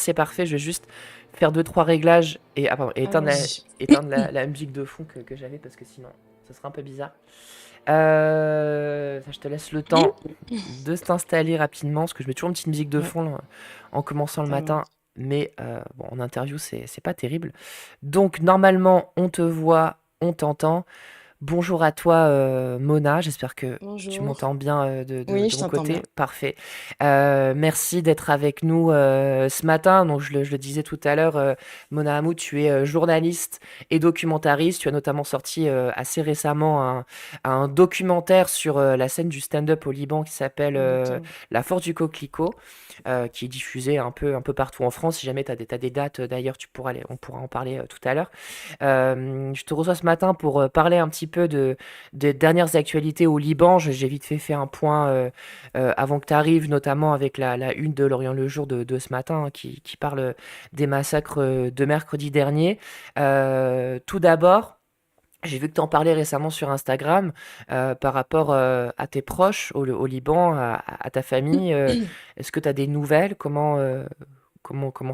C'est parfait, je vais juste faire deux trois réglages et, ah, pardon, et Allons-y. éteindre la musique de fond que j'avais parce que sinon ce serait un peu bizarre. Je te laisse le temps de t'installer rapidement parce que je mets toujours une petite musique de Ouais, fond là, en commençant le ça matin. marche. Mais bon, en interview, c'est pas terrible. Donc, normalement, on te voit, on t'entend. Bonjour à toi, Mona. J'espère que tu Bonjour. m'entends bien Oui, de je mon t'entends côté. bien. Parfait. Merci d'être avec nous ce matin. Donc, je le disais tout à l'heure, Mona Hamoud, tu es journaliste et documentariste. Tu as notamment sorti assez récemment un documentaire sur la scène du stand-up au Liban qui s'appelle Exactement. La Force du Coquelicot, qui est diffusé un peu partout en France. Si jamais tu as, t'as des dates, d'ailleurs, on pourra en parler tout à l'heure. Je te reçois ce matin pour parler un petit peu des dernières actualités au Liban. J'ai vite fait un point avant que tu arrives, notamment avec la une de L'Orient le Jour de ce matin, hein, qui parle des massacres de mercredi dernier. Tout d'abord, j'ai vu que tu en parlais récemment sur Instagram par rapport à tes proches au Liban, à ta famille. Est-ce que tu as des nouvelles? Comment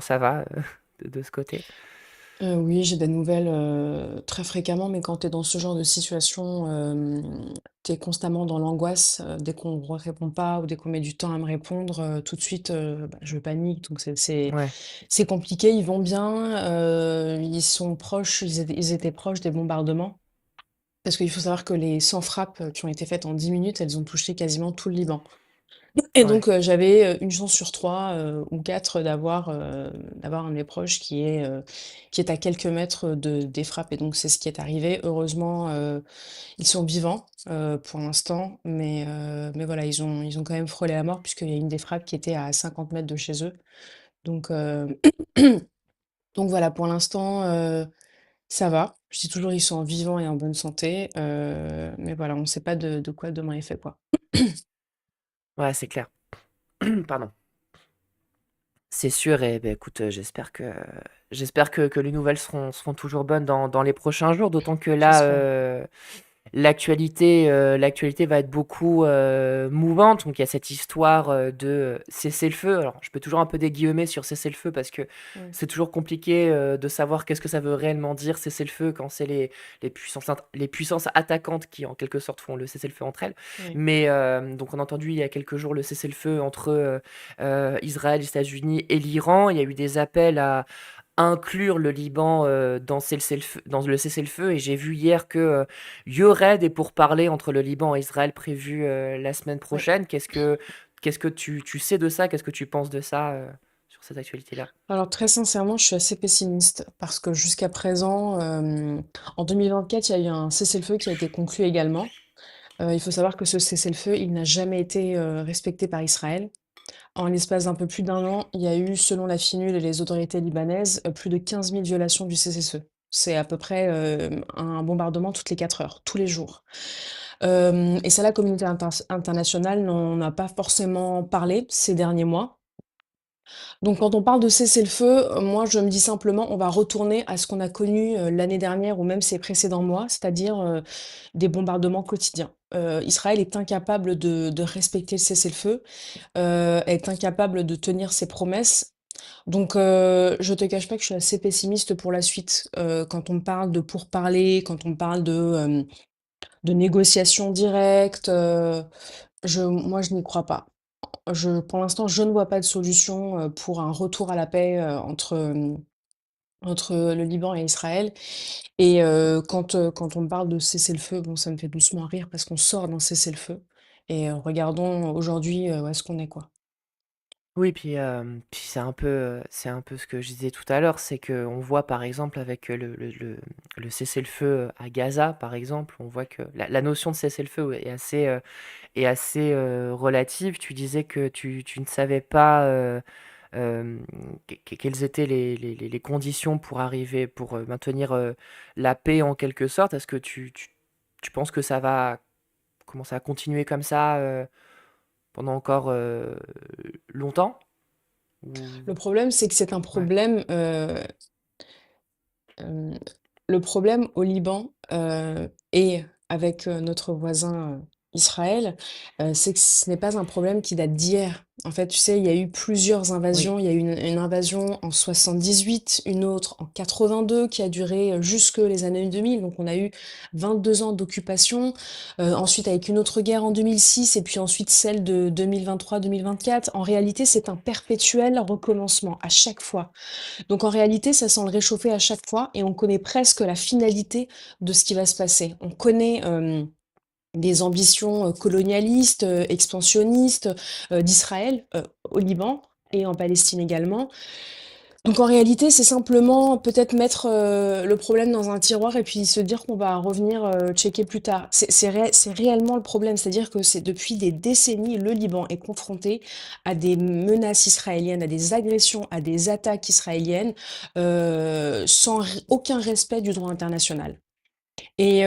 ça va de ce côté? Oui, j'ai des nouvelles très fréquemment, mais quand tu es dans ce genre de situation, tu es constamment dans l'angoisse. Dès qu'on ne répond pas ou dès qu'on met du temps à me répondre, tout de suite, bah, je panique. Donc Ouais, c'est compliqué. Ils vont bien. Ils sont proches, ils étaient proches des bombardements. Parce qu'il faut savoir que les 100 frappes qui ont été faites en 10 minutes, elles ont touché quasiment tout le Liban. Et ouais, donc, j'avais, 1 chance sur 3 ou 4 d'avoir un de mes proches qui est à quelques mètres de des frappes et donc c'est ce qui est arrivé. Heureusement, ils sont vivants, pour l'instant, mais voilà, ils ont quand même frôlé la mort puisqu'il y a une des frappes qui était à 50 mètres de chez eux. Donc, donc voilà, pour l'instant, ça va. Je dis toujours: «Ils sont vivants et en bonne santé», mais voilà, on ne sait pas de quoi demain est fait, quoi. ouais, c'est clair. Pardon. C'est sûr et beh, écoute, j'espère que les nouvelles seront toujours bonnes dans les prochains jours, d'autant que là, J'espère. l'actualité va être beaucoup, mouvante. Donc il y a cette histoire, de cessez-le-feu. Alors je mets toujours un peu des guillemets sur cessez-le-feu parce que Ouais, c'est toujours compliqué, de savoir qu'est-ce que ça veut réellement dire cessez-le-feu quand c'est les puissances attaquantes qui, en quelque sorte, font le cessez-le-feu entre elles. ouais. Mais donc on a entendu il y a quelques jours le cessez-le-feu entre, Israël, les États-Unis et l'Iran. Il y a eu des appels à inclure le Liban dans le cessez-le-feu et j'ai vu hier que il y aurait des pourparlers entre le Liban et Israël prévus la semaine Ouais. prochaine. Qu'est-ce que tu sais de ça? Qu'est-ce que tu penses de ça sur cette actualité-là? Alors très sincèrement, je suis assez pessimiste parce que jusqu'à présent, en 2024, il y a eu un cessez-le-feu qui a été conclu également. Il faut savoir que ce cessez-le-feu, il n'a jamais été, respecté par Israël. En l'espace d'un peu plus d'un an, il y a eu, selon la FINUL et les autorités libanaises, plus de 15 000 violations du cessez-le-feu. C'est à peu près, un bombardement toutes les 4 heures, tous les jours. Et ça, la communauté internationale n'en a pas forcément parlé ces derniers mois. Donc quand on parle de cessez-le-feu, moi je me dis simplement: «On va retourner à ce qu'on a connu, l'année dernière ou même ces précédents mois», c'est-à-dire, des bombardements quotidiens. Israël est incapable de respecter le cessez-le-feu, est incapable de tenir ses promesses. Donc je te cache pas que je suis assez pessimiste pour la suite, quand on parle de pourparlers, quand on parle de négociations directes, moi je n'y crois pas. Pour l'instant, je ne vois pas de solution, pour un retour à la paix, entre le Liban et Israël et quand on me parle de cessez-le-feu, bon, ça me fait doucement rire parce qu'on sort d'un cessez-le-feu et regardons aujourd'hui, où est-ce qu'on est, quoi. Oui, puis c'est un peu ce que je disais tout à l'heure, c'est qu'on voit par exemple avec le cessez-le-feu à Gaza, par exemple, on voit que la notion de cessez-le-feu est assez relative. Tu disais que tu ne savais pas quelles étaient les conditions pour arriver, pour maintenir la paix en quelque sorte. Est-ce que tu penses que ça va commencer à continuer comme ça pendant encore longtemps? Ou... Le problème, c'est que c'est un Ouais, problème, hem, le problème au Liban, et avec, notre voisin, Israël, c'est que ce n'est pas un problème qui date d'hier. En fait, tu sais, il y a eu plusieurs Oui. invasions. Il y a eu une invasion en 78, une autre en 82 qui a duré jusque les années 2000. Donc on a eu 22 ans d'occupation. Ensuite avec une autre guerre en 2006 et puis ensuite celle de 2023-2024. En réalité, c'est un perpétuel recommencement à chaque fois. Donc en réalité, ça sent le réchauffer à chaque fois et on connaît presque la finalité de ce qui va se passer. On connaît des ambitions colonialistes, expansionnistes d'Israël au Liban et en Palestine également. Donc en réalité, c'est simplement peut-être mettre le problème dans un tiroir et puis se dire qu'on va revenir checker plus tard. C'est réellement le problème, c'est-à-dire que c'est depuis des décennies, le Liban est confronté à des menaces israéliennes, à des agressions, à des attaques israéliennes sans aucun respect du droit international. Et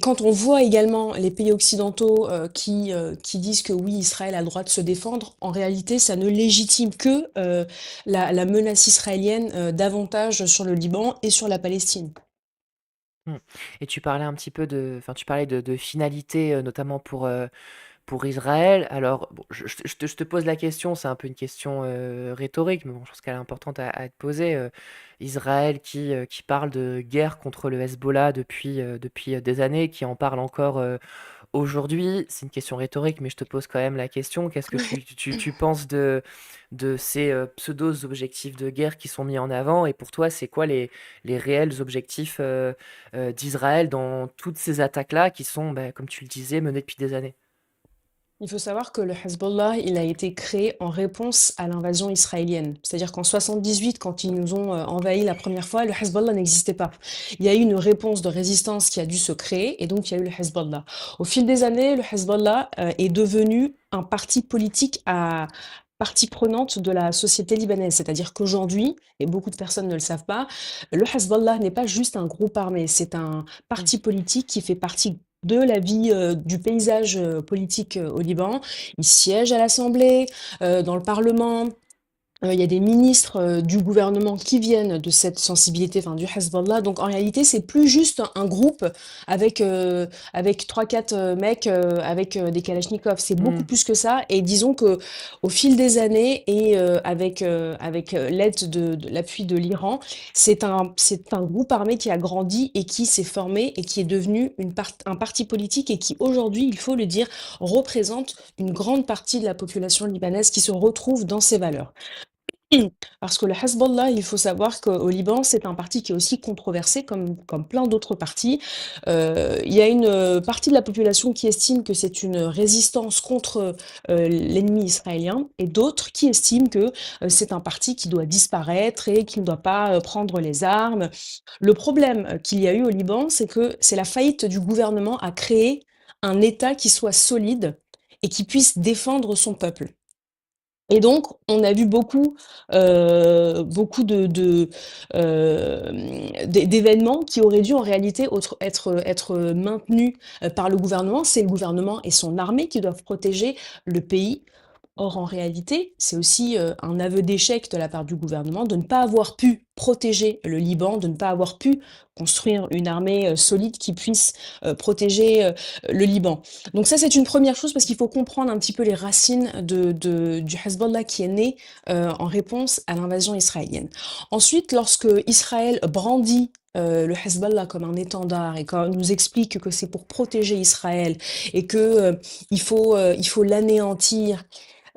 quand on voit également les pays occidentaux qui disent que oui, Israël a le droit de se défendre, en réalité, ça ne légitime que la menace israélienne davantage sur le Liban et sur la Palestine. Mmh. Et tu parlais un petit peu enfin, tu parlais de finalité, notamment pour Israël. Alors, bon, je te pose la question, c'est un peu une question rhétorique, mais bon, je pense qu'elle est importante à te poser. Israël qui parle de guerre contre le Hezbollah depuis des années, qui en parle encore aujourd'hui, c'est une question rhétorique, mais je te pose quand même la question. Qu'est-ce que tu penses de ces pseudos objectifs de guerre qui sont mis en avant? Et pour toi, c'est quoi les réels objectifs d'Israël dans toutes ces attaques-là qui sont, bah, comme tu le disais, menées depuis des années? Il faut savoir que le Hezbollah, il a été créé en réponse à l'invasion israélienne. C'est-à-dire qu'en 78, quand ils nous ont envahis la première fois, le Hezbollah n'existait pas. Il y a eu une réponse de résistance qui a dû se créer et donc il y a eu le Hezbollah. Au fil des années, le Hezbollah est devenu un parti politique à partie prenante de la société libanaise. C'est-à-dire qu'aujourd'hui, et beaucoup de personnes ne le savent pas, le Hezbollah n'est pas juste un groupe armé, c'est un Mm. parti politique qui fait partie de la vie, du paysage, politique, au Liban. Il siège à l'Assemblée, dans le Parlement. Il y a des ministres, du gouvernement qui viennent de cette sensibilité, enfin du Hezbollah. Donc en réalité, c'est plus juste un groupe avec 3-4 mecs, avec, des kalachnikovs. C'est beaucoup Mm. plus que ça et disons que au fil des années et avec, l'aide de l'appui de l'Iran, c'est un groupe armé qui a grandi et qui s'est formé et qui est devenu un parti politique et qui aujourd'hui, il faut le dire, représente une grande partie de la population libanaise qui se retrouve dans ces valeurs. Parce que le Hezbollah, il faut savoir qu'au Liban, c'est un parti qui est aussi controversé comme plein d'autres partis. Il y a une partie de la population qui estime que c'est une résistance contre l'ennemi israélien et d'autres qui estiment que c'est un parti qui doit disparaître et qui ne doit pas prendre les armes. Le problème qu'il y a eu au Liban, c'est que c'est la faillite du gouvernement à créer un État qui soit solide et qui puisse défendre son peuple. Et donc, on a vu beaucoup d'événements qui auraient dû en réalité être maintenus par le gouvernement. C'est le gouvernement et son armée qui doivent protéger le pays. Or, en réalité, c'est aussi un aveu d'échec de la part du gouvernement de ne pas avoir pu protéger le Liban, de ne pas avoir pu construire une armée solide qui puisse protéger le Liban. Donc ça, c'est une première chose parce qu'il faut comprendre un petit peu les racines du Hezbollah qui est né en réponse à l'invasion israélienne. Ensuite, lorsque Israël brandit le Hezbollah comme un étendard et quand on nous explique que c'est pour protéger Israël et que il faut l'anéantir,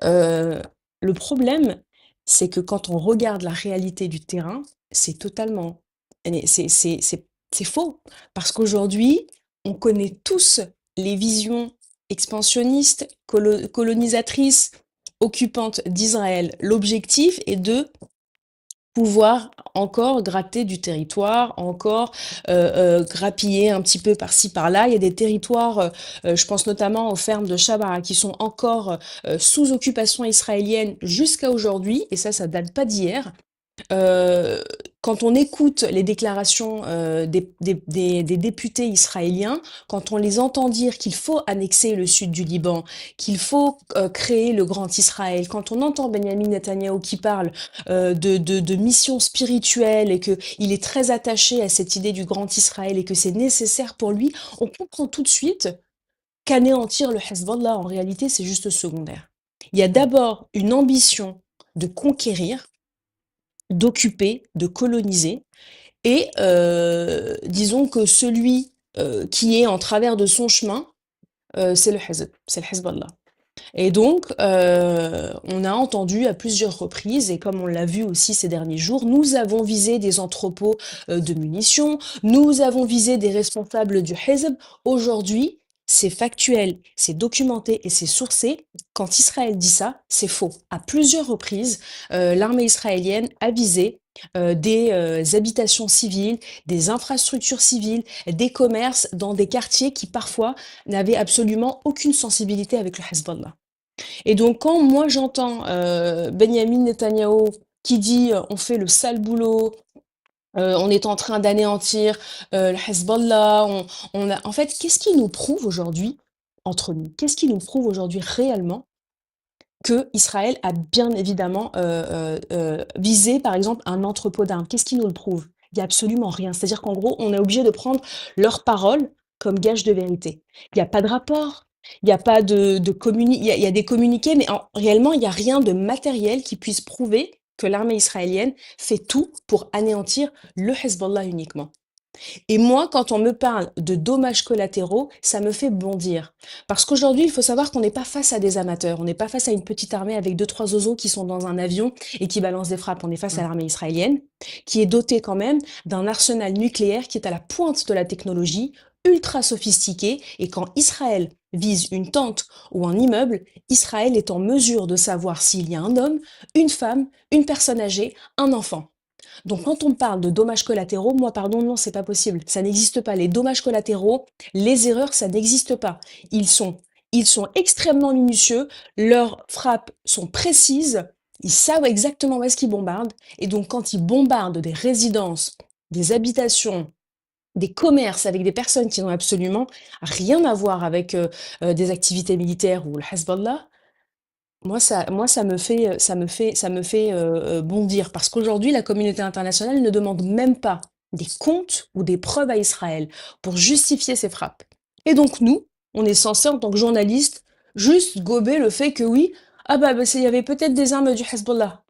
Heu, le problème, c'est que quand on regarde la réalité du terrain, c'est totalement et c'est faux. Parce qu'aujourd'hui, on connaît tous les visions expansionnistes, colonisatrices, occupantes d'Israël. L'objectif est de pouvoir encore gratter du territoire, encore grappiller un petit peu par-ci par-là. Il y a des territoires, je pense notamment aux fermes de Chabara, qui sont encore sous occupation israélienne jusqu'à aujourd'hui, et ça date pas d'hier. Heu, Quand on écoute les déclarations, des députés israéliens, quand on les entend dire qu'il faut annexer le sud du Liban, qu'il faut, créer le Grand Israël, quand on entend Benyamin Netanyahou qui parle, de mission spirituelle et qu'il est très attaché à cette idée du Grand Israël et que c'est nécessaire pour lui, on comprend tout de suite qu'anéantir le Hezbollah. En réalité, c'est juste secondaire. Il y a Mmh. d'abord une ambition de conquérir, d'occuper, de coloniser et disons que celui, qui est en travers de son chemin, c'est le Hezb, c'est le Hezbollah. Et donc, on a entendu à plusieurs reprises, et comme on l'a vu aussi ces derniers jours, nous avons visé des entrepôts de munitions, nous avons visé des responsables du Hezb. Aujourd'hui, c'est factuel, c'est documenté et c'est sourcé. Quand Israël dit ça, c'est faux. À plusieurs reprises, l'armée israélienne a visé des habitations civiles, des infrastructures civiles, des commerces dans des quartiers qui parfois n'avaient absolument aucune sensibilité avec le Hezbollah. Et donc, quand moi j'entends Benjamin Netanyahou qui dit on fait le sale boulot, on est en train d'anéantir le Hezbollah, en fait, qu'est-ce qui nous prouve aujourd'hui, entre nous, qu'est-ce qui nous prouve aujourd'hui réellement que Israël a bien évidemment visé, par exemple, un entrepôt d'armes? Qu'est-ce qui nous le prouve? Il n'y a absolument rien. C'est-à-dire qu'en gros, on est obligé de prendre leur parole comme gage de vérité. Il n'y a pas de rapport, il n'y a pas il y a des communiqués, mais réellement, il n'y a rien de matériel qui puisse prouver que l'armée israélienne fait tout pour anéantir le Hezbollah uniquement. Et moi, quand on me parle de dommages collatéraux, ça me fait bondir. Parce qu'aujourd'hui, il faut savoir qu'on n'est pas face à des amateurs, on n'est pas face à une petite armée avec deux, trois oiseaux qui sont dans un avion et qui balancent des frappes. On est face à Mmh. l'armée israélienne, qui est dotée quand même d'un arsenal nucléaire qui est à la pointe de la technologie, ultra sophistiqué. Et quand Israël vise une tente ou un immeuble, Israël est en mesure de savoir s'il y a un homme, une femme, une personne âgée, un enfant. Donc quand on parle de dommages collatéraux, moi pardon, non, c'est pas possible. Ça n'existe pas. Les dommages collatéraux, les erreurs, ça n'existe pas. Ils sont, ils sont extrêmement minutieux, leurs frappes sont précises, ils savent exactement où est-ce qu'ils bombardent. Et donc quand ils bombardent des résidences, des habitations, des commerces avec des personnes qui n'ont absolument rien à voir avec des activités militaires ou le Hezbollah, moi, ça me fait, ça me fait bondir parce qu'aujourd'hui, la communauté internationale ne demande même pas des comptes ou des preuves à Israël pour justifier ses frappes. Et donc nous, on est censé en tant que journaliste juste gober le fait que oui, ah bah, il y avait peut-être des armes du Hezbollah.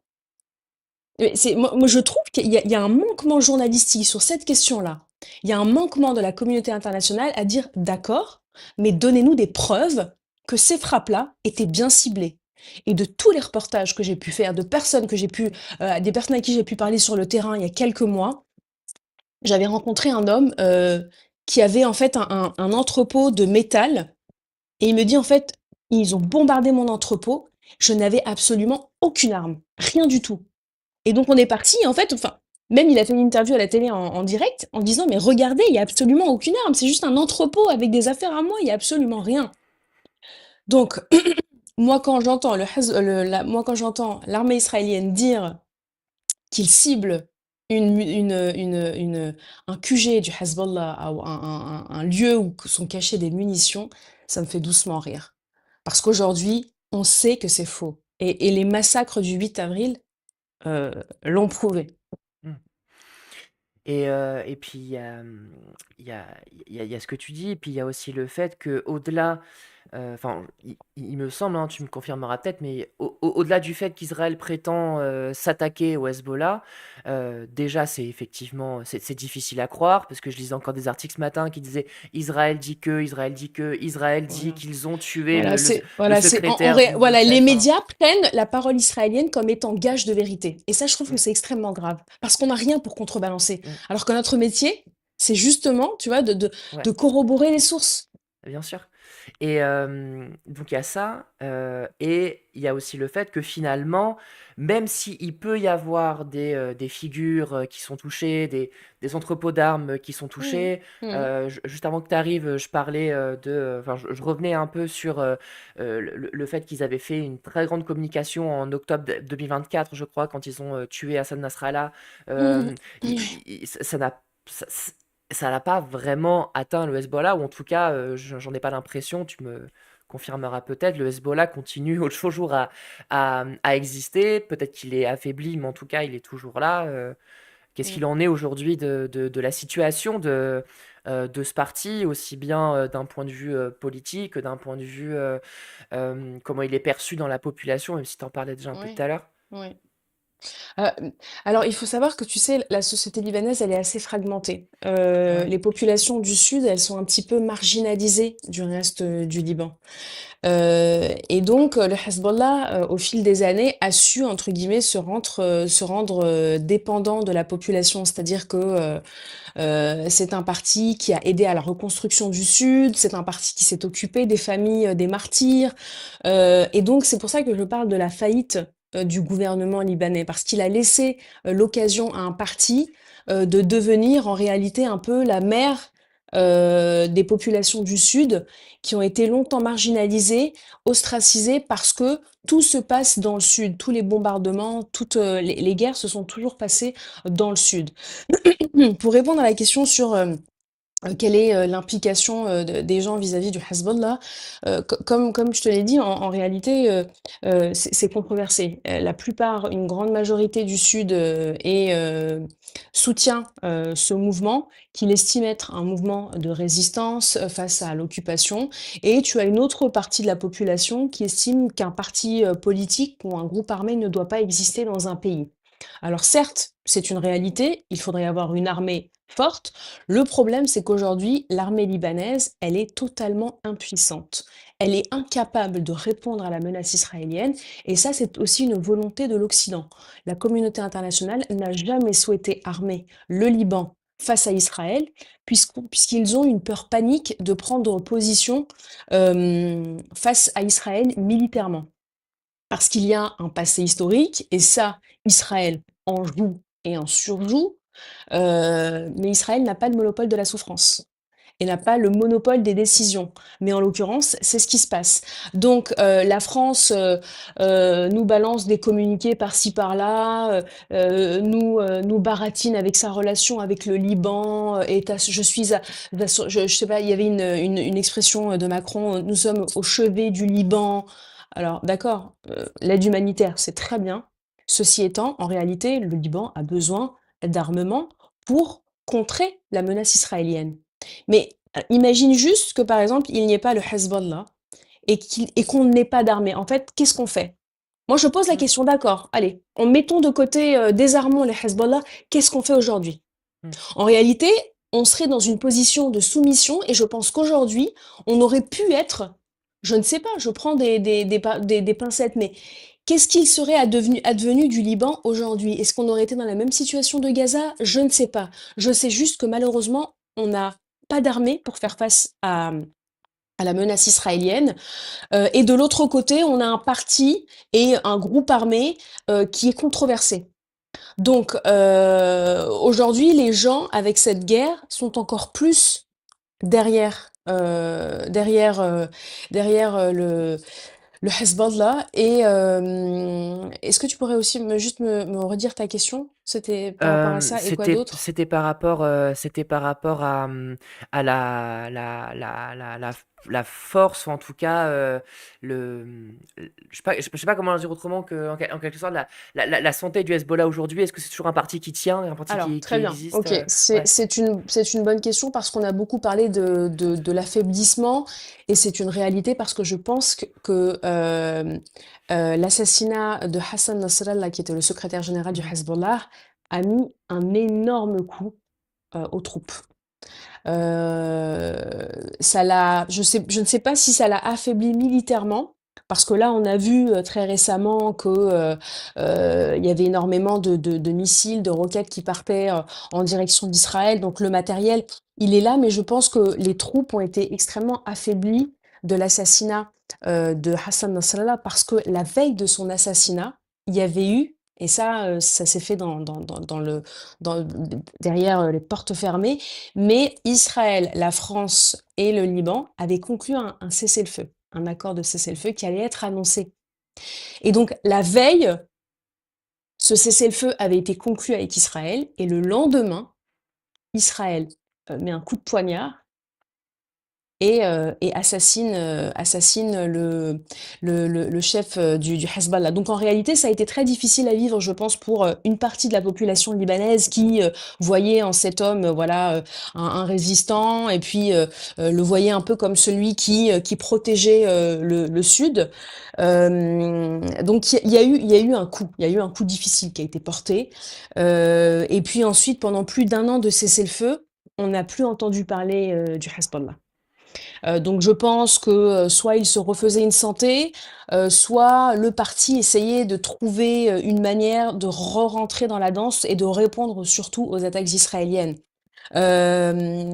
Mais moi, je trouve qu'il y a un manquement journalistique sur cette question-là. Il y a un manquement de la communauté internationale à dire d'accord, mais donnez-nous des preuves que ces frappes-là étaient bien ciblées. Et de tous les reportages que j'ai pu faire, des personnes à qui j'ai pu parler sur le terrain il y a quelques mois, j'avais rencontré un homme qui avait en fait un entrepôt de métal, et il me dit en fait, ils ont bombardé mon entrepôt, je n'avais absolument aucune arme, rien du tout. Et donc on est parti, en fait, enfin, même il a fait une interview à la télé en direct en disant: «Mais regardez, il y a absolument aucune arme, c'est juste un entrepôt avec des affaires à moi, il y a absolument rien». Donc moi quand j'entends moi quand j'entends l'armée israélienne dire qu'il cible un QG du Hezbollah, ou un lieu où sont cachées des munitions, ça me fait doucement rire. Parce qu'aujourd'hui, on sait que c'est faux. Et les massacres du 8 avril l'ont prouvé. Mmh. Et puis il y a ce que tu dis et puis il y a aussi le fait qu'au-delà, enfin, il me semble, hein, tu me confirmeras peut-être, mais au-delà du fait qu'Israël prétend, s'attaquer au Hezbollah, déjà c'est effectivement c'est difficile à croire parce que je lisais encore des articles ce matin qui disaient: Israël dit que, Israël dit Voilà. qu'ils ont tué Voilà, le c'est secrétaire du voilà, les chef, hein. médias prennent la parole israélienne comme étant gage de vérité. Et ça, je trouve que Mmh, c'est extrêmement grave, parce qu'on n'a rien pour contrebalancer. mmh, Alors que notre métier, c'est justement, tu vois, ouais. de corroborer les sources. Bien sûr. Et donc il y a ça, et il y a aussi le fait que finalement, même s'il peut y avoir des figures, qui sont touchées, des entrepôts d'armes, qui sont Mhm. touchés, Mhm. juste avant que tu arrives, je parlais, enfin je revenais un peu sur, le fait qu'ils avaient fait une très grande communication en octobre 2024, je crois, quand ils ont, tué Hassan Nasrallah. Mhm. I ça n'a ça ça n'a pas vraiment atteint le Hezbollah, ou en tout cas, j'en ai pas l'impression, tu me confirmeras peut-être. Le Hezbollah continue au jour à exister. Peut-être qu'il est affaibli, mais en tout cas, il est toujours là. qu'est-ce Mmh. qu'il en est aujourd'hui de la situation de ce parti, aussi bien d'un point de vue politique que d'un point de vue comment il est perçu dans la population, même si tu en parlais déjà un peu tout Oui, à l'heure. oui. Alors il faut savoir que, tu sais, la société libanaise, elle est assez fragmentée. Ouais. Les populations du sud, elles sont un petit peu marginalisées du reste, du Liban. Et donc, le Hezbollah, au fil des années, a su, entre guillemets, se rendre, dépendant de la population. C'est-à-dire que, c'est un parti qui a aidé à la reconstruction du Sud, c'est un parti qui s'est occupé des familles, des martyrs. Et donc, c'est pour ça que je parle de la faillite, du gouvernement libanais, parce qu'il a laissé, l'occasion à un parti, de devenir en réalité un peu la mère, des populations du Sud qui ont été longtemps marginalisées, ostracisées parce que tout se passe dans le Sud. Tous les bombardements, toutes, les guerres se sont toujours passées dans le Sud. Pour répondre à la question sur, quelle est, l'implication, des gens vis-à-vis du Hezbollah, comme je te l'ai dit, en réalité, c'est controversé. La plupart, une grande majorité du Sud, soutient, ce mouvement qu'il estime être un mouvement de résistance, face à l'occupation, et tu as une autre partie de la population qui estime qu'un parti, politique ou un groupe armé ne doit pas exister dans un pays. Alors certes, c'est une réalité, il faudrait avoir une armée forte. Le problème, c'est qu'aujourd'hui, l'armée libanaise, elle est totalement impuissante. Elle est incapable de répondre à la menace israélienne, et ça, c'est aussi une volonté de l'Occident. La communauté internationale n'a jamais souhaité armer le Liban face à Israël, puisqu'ils ont une peur panique de prendre position, face à Israël militairement. Parce qu'il y a un passé historique, et ça, Israël en joue et en surjoue, mais Israël n'a pas le monopole de la souffrance et n'a pas le monopole des décisions. Mais en l'occurrence, c'est ce qui se passe. Donc la France nous balance des communiqués par-ci par-là, nous baratine avec sa relation avec le Liban, je suis je sais pas, il y avait une expression de Macron, nous sommes au chevet du Liban. Alors d'accord, l'aide humanitaire, c'est très bien. Ceci étant, en réalité, le Liban a besoin d'armement pour contrer la menace israélienne. Mais imagine juste que, par exemple, il n'y ait pas le Hezbollah et qu'on n'ait pas d'armée. En fait, qu'est-ce qu'on fait? Moi, je pose la Mm, question, d'accord, allez, en mettons de côté, désarmons le Hezbollah, qu'est-ce qu'on fait aujourd'hui? mm, En réalité, on serait dans une position de soumission, et je pense qu'aujourd'hui, on aurait pu être, je ne sais pas, je prends des pincettes, mais qu'est-ce qu'il serait advenu du Liban aujourd'hui? Est-ce qu'on aurait été dans la même situation de Gaza? Je ne sais pas. Je sais juste que malheureusement, on n'a pas d'armée pour faire face à la menace israélienne. Et de l'autre côté, on a un parti et un groupe armé qui est controversé. Donc, aujourd'hui, les gens, avec cette guerre, sont encore plus derrière, derrière le Hezbollah. Et est-ce que tu pourrais aussi me redire ta question? C'était par rapport à ça et quoi d'autre? C'était par rapport à la force, ou en tout cas, le, je sais pas comment le dire autrement que, en quelque sorte, la santé du Hezbollah aujourd'hui. Est-ce que c'est toujours un parti qui tient, un parti Alors, très qui bien. existe? Ok, Ouais. c'est une bonne question parce qu'on a beaucoup parlé de l'affaiblissement, et c'est une réalité parce que je pense que l'assassinat de Hassan Nasrallah, qui était le secrétaire général du Mhm. Hezbollah, a mis un énorme coup aux troupes. Je ne sais pas si ça l'a affaibli militairement, parce que là, on a vu très récemment que il y avait énormément de missiles, de roquettes qui partaient en direction d'Israël. Donc le matériel, il est là, mais je pense que les troupes ont été extrêmement affaiblies de l'assassinat de Hassan Nasrallah, parce que la veille de son assassinat, il y avait eu, et ça, ça s'est fait dans, derrière les portes fermées, mais Israël, la France et le Liban avaient conclu un cessez-le-feu, un accord de cessez-le-feu qui allait être annoncé. Et donc la veille, ce cessez-le-feu avait été conclu avec Israël, et le lendemain, Israël met un coup de poignard et assassine le chef du Hezbollah. Donc en réalité, ça a été très difficile à vivre, je pense, pour une partie de la population libanaise qui voyait en cet homme, voilà, un résistant, et puis le voyait un peu comme celui qui protégeait le Sud. Donc il y a eu un coup, il y a eu un coup difficile qui a été porté. Et puis ensuite, pendant plus d'un an de cessez-le-feu, on n'a plus entendu parler du Hezbollah. Donc je pense que soit il se refaisait une santé, soit le parti essayait de trouver une manière de re-rentrer dans la danse et de répondre surtout aux attaques israéliennes. Euh,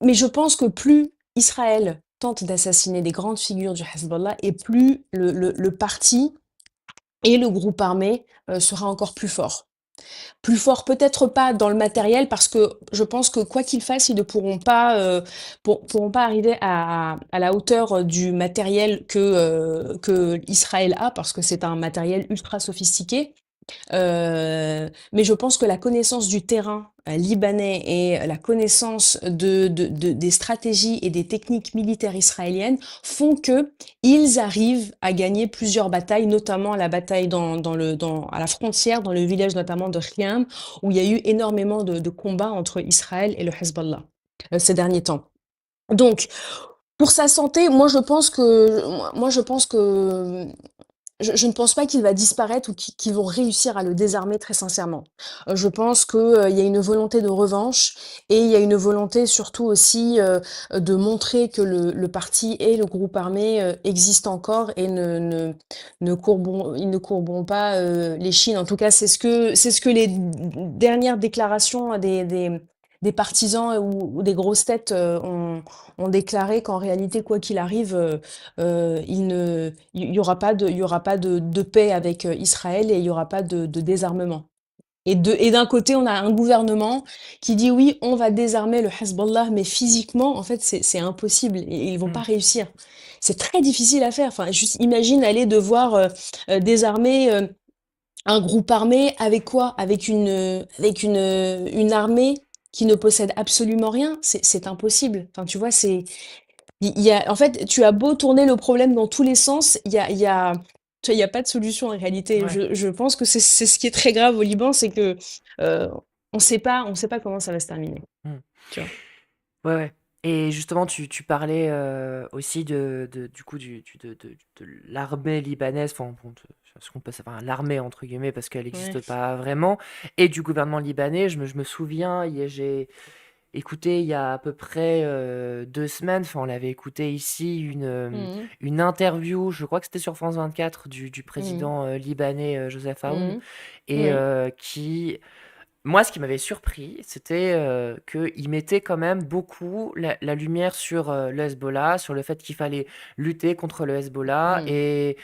mais je pense que plus Israël tente d'assassiner des grandes figures du Hezbollah, et plus le parti et le groupe armé sera encore plus fort. Plus fort, peut-être pas dans le matériel, parce que je pense que quoi qu'ils fassent, ils ne pourront pas arriver à la hauteur du matériel que Israël a, parce que c'est un matériel ultra sophistiqué. Mais je pense que la connaissance du terrain libanais et la connaissance des stratégies et des techniques militaires israéliennes font que ils arrivent à gagner plusieurs batailles, notamment la bataille à la frontière, dans le village notamment de Khiam, où il y a eu énormément de combats entre Israël et le Hezbollah ces derniers temps. Donc, pour sa santé, moi je pense que je ne pense pas qu'il va disparaître ou qu'ils vont réussir à le désarmer, très sincèrement. Je pense que, il y a une volonté de revanche, et il y a une volonté surtout aussi, de montrer que le parti et le groupe armé, existent encore et ils ne courberont pas, les chines. En tout cas, c'est ce que les dernières déclarations des partisans ou des grosses têtes, ont déclaré, qu'en réalité, quoi qu'il arrive, il y aura pas de paix avec Israël, et il y aura pas de désarmement. Et d'un côté, on a un gouvernement qui dit oui, on va désarmer le Hezbollah, mais physiquement, en fait, c'est impossible, et ils vont pas Mm. réussir. C'est très difficile à faire. Enfin, juste imagine aller devoir désarmer un groupe armé avec quoi? Avec une armée qui ne possède absolument rien. C'est impossible. Enfin, tu vois, en fait, tu as beau tourner le problème dans tous les sens, tu vois, il y a pas de solution en réalité. Ouais. Je pense que c'est ce qui est très grave au Liban, c'est que euh, on sait pas comment ça va se terminer. Mm. Tu vois. Ouais, ouais. Et justement, tu parlais aussi du coup de l'armée libanaise, enfin, bon, ce qu'on peut savoir, l'armée entre guillemets, parce qu'elle Ouais. n'existe pas vraiment, et du gouvernement libanais. Je me souviens, j'ai écouté il y a à peu près 2 semaines, enfin, on l'avait écouté ici, Mhm. une interview, je crois que c'était sur France 24, du Mhm. président libanais Joseph Aoun, Mhm. et Oui. moi, ce qui m'avait surpris, c'était qu'il mettait quand même beaucoup la lumière sur le Hezbollah, sur le fait qu'il fallait lutter contre le Hezbollah. Mhm. Et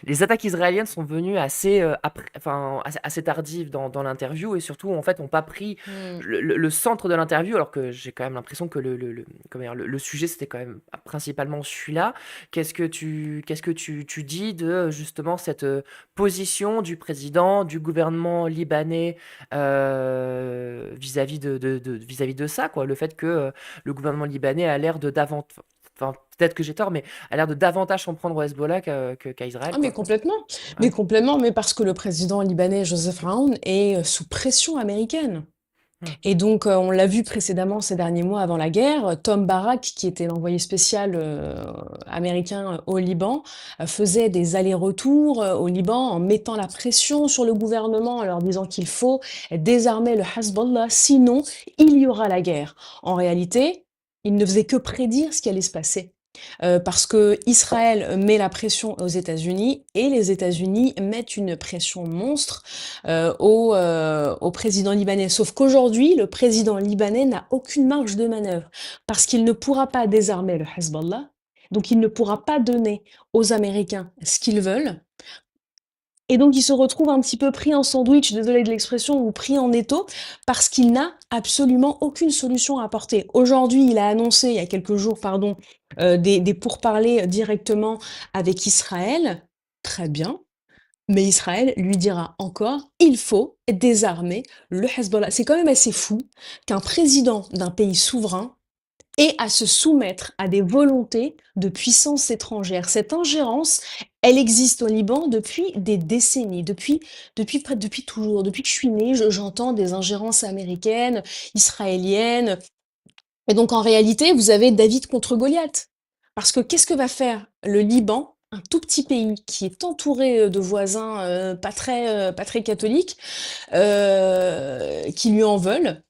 les attaques israéliennes sont venues assez tardives dans l'interview, et surtout, en fait, n'ont pas pris Mhm. le centre de l'interview, alors que j'ai quand même l'impression que comment dire, le sujet, c'était quand même principalement celui-là. Qu'est-ce que tu dis de justement cette position du président, du gouvernement libanais vis-à-vis de ça, quoi, le fait que le gouvernement libanais a l'air de davantage, enfin, peut-être que j'ai tort, mais a l'air de davantage s'en prendre au Hezbollah qu'à Israël, Ah quoi. mais Ouais. complètement, mais parce que le président libanais Joseph Aoun est sous pression américaine. Mm. Et donc, on l'a vu précédemment ces derniers mois avant la guerre, Tom Barak, qui était l'envoyé spécial américain au Liban, faisait des allers-retours au Liban en mettant la pression sur le gouvernement, en leur disant qu'il faut désarmer le Hezbollah, sinon il y aura la guerre. En réalité, il ne faisait que prédire ce qui allait se passer. Parce que Israël met la pression aux États-Unis, et les États-Unis mettent une pression monstre au président libanais. Sauf qu'aujourd'hui, le président libanais n'a aucune marge de manœuvre, parce qu'il ne pourra pas désarmer le Hezbollah, donc il ne pourra pas donner aux Américains ce qu'ils veulent. Et donc il se retrouve un petit peu pris en sandwich, désolé de l'expression, ou pris en étau, parce qu'il n'a absolument aucune solution à apporter. Aujourd'hui, il a annoncé, il y a quelques jours, pardon, des pourparlers directement avec Israël. Très bien. Mais Israël lui dira encore: «Il faut désarmer le Hezbollah». C'est quand même assez fou qu'un président d'un pays souverain ait à se soumettre à des volontés de puissances étrangères. Cette ingérence, elle existe au Liban depuis des décennies, depuis toujours. Depuis que je suis née, j'entends des ingérences américaines, israéliennes, et donc en réalité, vous avez David contre Goliath. Parce que qu'est-ce que va faire le Liban, un tout petit pays qui est entouré de voisins pas très catholiques, qui lui en veulent?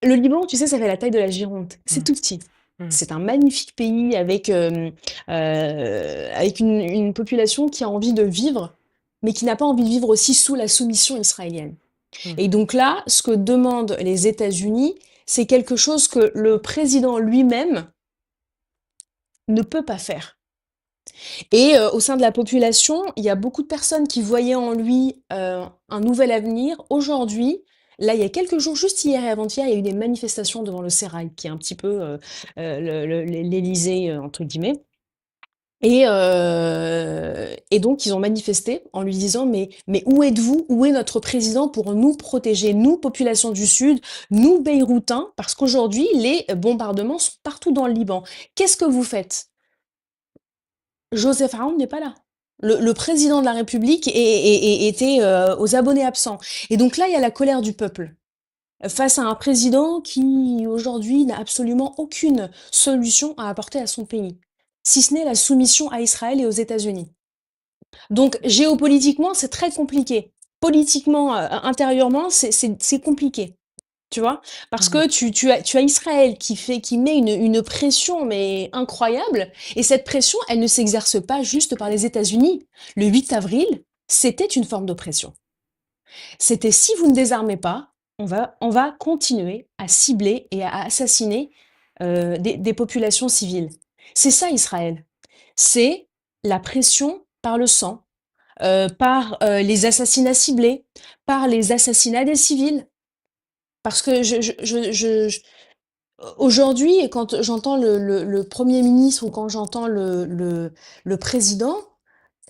Le Liban, tu sais, ça fait la taille de la Gironde. C'est Mmh. tout petit. Mmh. C'est un magnifique pays avec une population qui a envie de vivre, mais qui n'a pas envie de vivre aussi sous la soumission israélienne. Mmh. Et donc là, ce que demandent les États-Unis, c'est quelque chose que le président lui-même ne peut pas faire. Et au sein de la population, il y a beaucoup de personnes qui voyaient en lui, un nouvel avenir. Aujourd'hui, là, il y a quelques jours, juste hier et avant-hier, il y a eu des manifestations devant le Sérail, qui est un petit peu, le «l'Élysée», entre guillemets. Et donc ils ont manifesté en lui disant: «Mais où êtes-vous? Où est notre président pour nous protéger, nous, population du Sud, nous, Beyrouthins?» parce qu'aujourd'hui, les bombardements sont partout dans le Liban. Qu'est-ce que vous faites? Joseph Aoun n'est pas là. Le président de la République était aux abonnés absents. Et donc là, il y a la colère du peuple face à un président qui, aujourd'hui, n'a absolument aucune solution à apporter à son pays, si ce n'est la soumission à Israël et aux États-Unis. Donc géopolitiquement, c'est très compliqué. Politiquement, intérieurement, c'est compliqué. Tu vois? Parce Mmh. que tu as Israël qui met une pression, mais incroyable, et cette pression, elle ne s'exerce pas juste par les États-Unis. Le 8 avril, c'était une forme d'oppression. C'était: «Si vous ne désarmez pas, on va continuer à cibler et à assassiner, des populations civiles». C'est ça Israël. C'est la pression par le sang, par, les assassinats ciblés, par les assassinats des civils. Parce que aujourd'hui, quand j'entends le Premier ministre ou quand j'entends le président,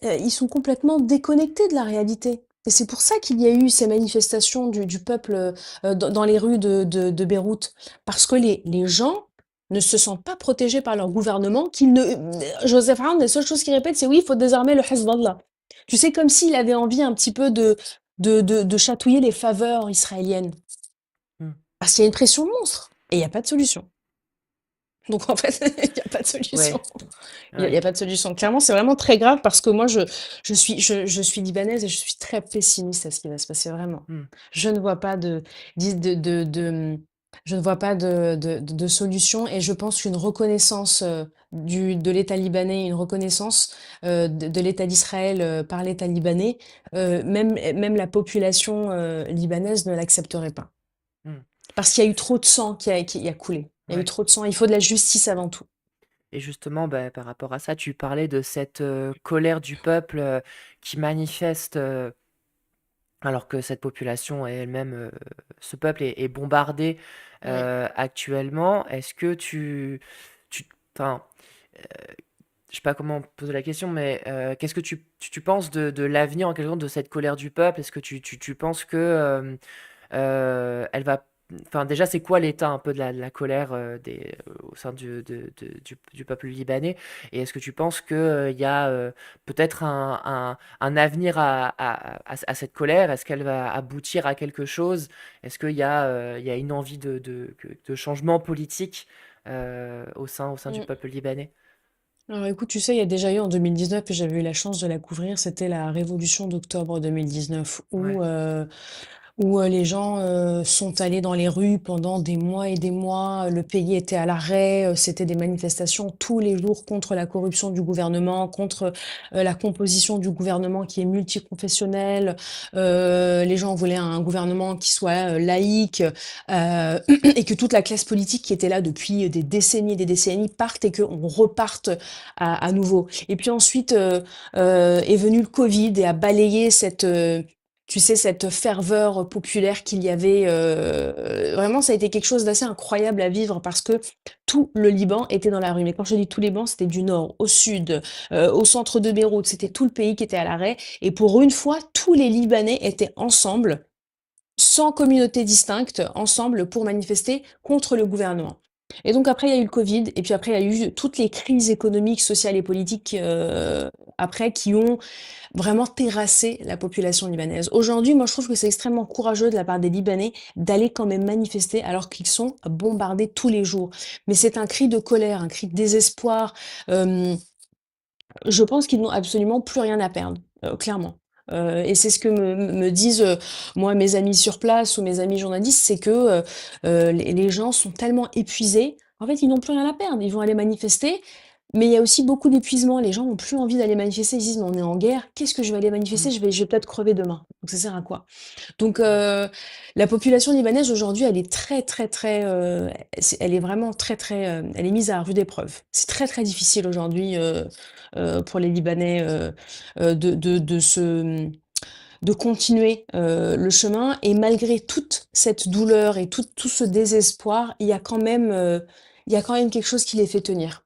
ils sont complètement déconnectés de la réalité. Et c'est pour ça qu'il y a eu ces manifestations du peuple dans les rues de Beyrouth. Parce que les gens ne se sentent pas protégés par leur gouvernement. Joseph Aoun, la seule chose qu'il répète, c'est: «Oui, il faut désarmer le Hezbollah». Tu sais, comme s'il avait envie un petit peu de chatouiller les faveurs israéliennes. Mmh. Parce qu'il y a une pression monstre et il y a pas de solution. Donc en fait, il y a pas de solution. Ouais, Il y ouais. a pas de solution. Clairement, c'est vraiment très grave parce que moi, je suis libanaise et je suis très pessimiste à ce qui va se passer, vraiment. Mmh. Je ne vois pas je ne vois pas de solution, et je pense qu'une reconnaissance de l'État libanais, une reconnaissance de l'État d'Israël par l'État libanais, même la population libanaise ne l'accepterait pas. Mmh. Parce qu'il y a eu trop de sang qui a coulé. Il y a eu Ouais. trop de sang. Il faut de la justice avant tout. Et justement, bah, par rapport à ça, tu parlais de cette, colère du peuple, qui manifeste, alors que cette population est elle-même, ce peuple est bombardé, Oui. actuellement. Est-ce que tu enfin, je sais pas comment poser la question, mais qu'est-ce que tu penses de l'avenir, en quelque sorte, de cette colère du peuple? Est-ce que tu penses que, elle va enfin, déjà, c'est quoi l'état un peu de la colère, au sein du peuple libanais? Et est-ce que tu penses qu'il y a, peut-être un avenir à cette colère? Est-ce qu'elle va aboutir à quelque chose? Est-ce qu'il y a une envie de changement politique, au sein du Mm. peuple libanais? Alors écoute, tu sais, il y a déjà eu en 2019, et j'avais eu la chance de la couvrir, c'était la révolution d'octobre 2019, Ouais. où les gens sont allés dans les rues pendant des mois et des mois. Le pays était à l'arrêt. C'était des manifestations tous les jours contre la corruption du gouvernement, contre la composition du gouvernement qui est multiconfessionnel. Les gens voulaient un gouvernement qui soit laïque, et que toute la classe politique qui était là depuis des décennies parte et qu'on reparte à nouveau. Et puis ensuite est venu le Covid et a balayé Tu sais, cette ferveur populaire qu'il y avait, vraiment ça a été quelque chose d'assez incroyable à vivre parce que tout le Liban était dans la rue. Mais quand je dis tout le Liban, c'était du nord au sud, au centre de Beyrouth, c'était tout le pays qui était à l'arrêt et pour une fois, tous les Libanais étaient ensemble, sans communauté distincte, ensemble pour manifester contre le gouvernement. Et donc après, il y a eu le Covid, et puis après, il y a eu toutes les crises économiques, sociales et politiques après qui ont vraiment terrasser la population libanaise. Aujourd'hui, moi, je trouve que c'est extrêmement courageux de la part des Libanais d'aller quand même manifester alors qu'ils sont bombardés tous les jours. Mais c'est un cri de colère, un cri de désespoir. Euh, je pense qu'ils n'ont absolument plus rien à perdre, clairement. Et c'est ce que me disent, moi, mes amis sur place ou mes amis journalistes, c'est que les gens sont tellement épuisés, en fait, ils n'ont plus rien à perdre. Ils vont aller manifester, mais il y a aussi beaucoup d'épuisement. Les gens n'ont plus envie d'aller manifester. Ils se disent, mais on est en guerre, qu'est-ce que je vais aller manifester? Mmh. Je vais peut-être crever demain. Donc ça sert à quoi? Donc Mmh. la population libanaise aujourd'hui, elle est très, très, très, elle est vraiment très, très, elle est mise à rude épreuve. C'est très, très difficile aujourd'hui. Pour les Libanais de continuer le chemin. Et malgré toute cette douleur et tout ce désespoir, il y a quand même quelque chose qui les fait tenir.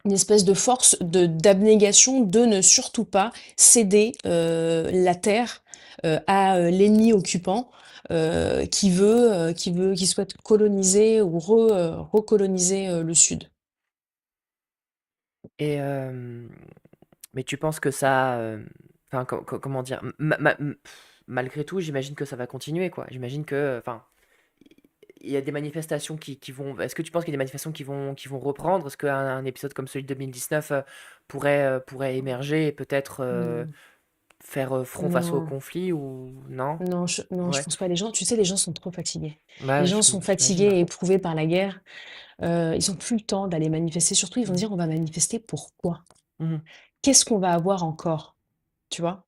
Une espèce de force d'abnégation de ne surtout pas céder la terre à l'ennemi occupant qui souhaite coloniser ou recoloniser le Sud. Et mais tu penses que ça, enfin, comment dire? Malgré tout, j'imagine que ça va continuer, quoi. J'imagine que, enfin, il y a des manifestations qui vont. Est-ce que tu penses qu'il y a des manifestations qui vont reprendre? Est-ce qu'un épisode comme celui de 2019 pourrait émerger et peut-être Hmm. faire front face au Non. conflit ou non? Non, je Ouais. pense pas. Les gens, tu sais, les gens sont trop fatigués. Les Bah, gens sont fatigués j'imagine. et éprouvés par la guerre. Ils ont plus le temps d'aller manifester. Surtout, ils vont Mhm. dire, on va manifester pourquoi? Mhm. Qu'est-ce qu'on va avoir encore? Tu vois?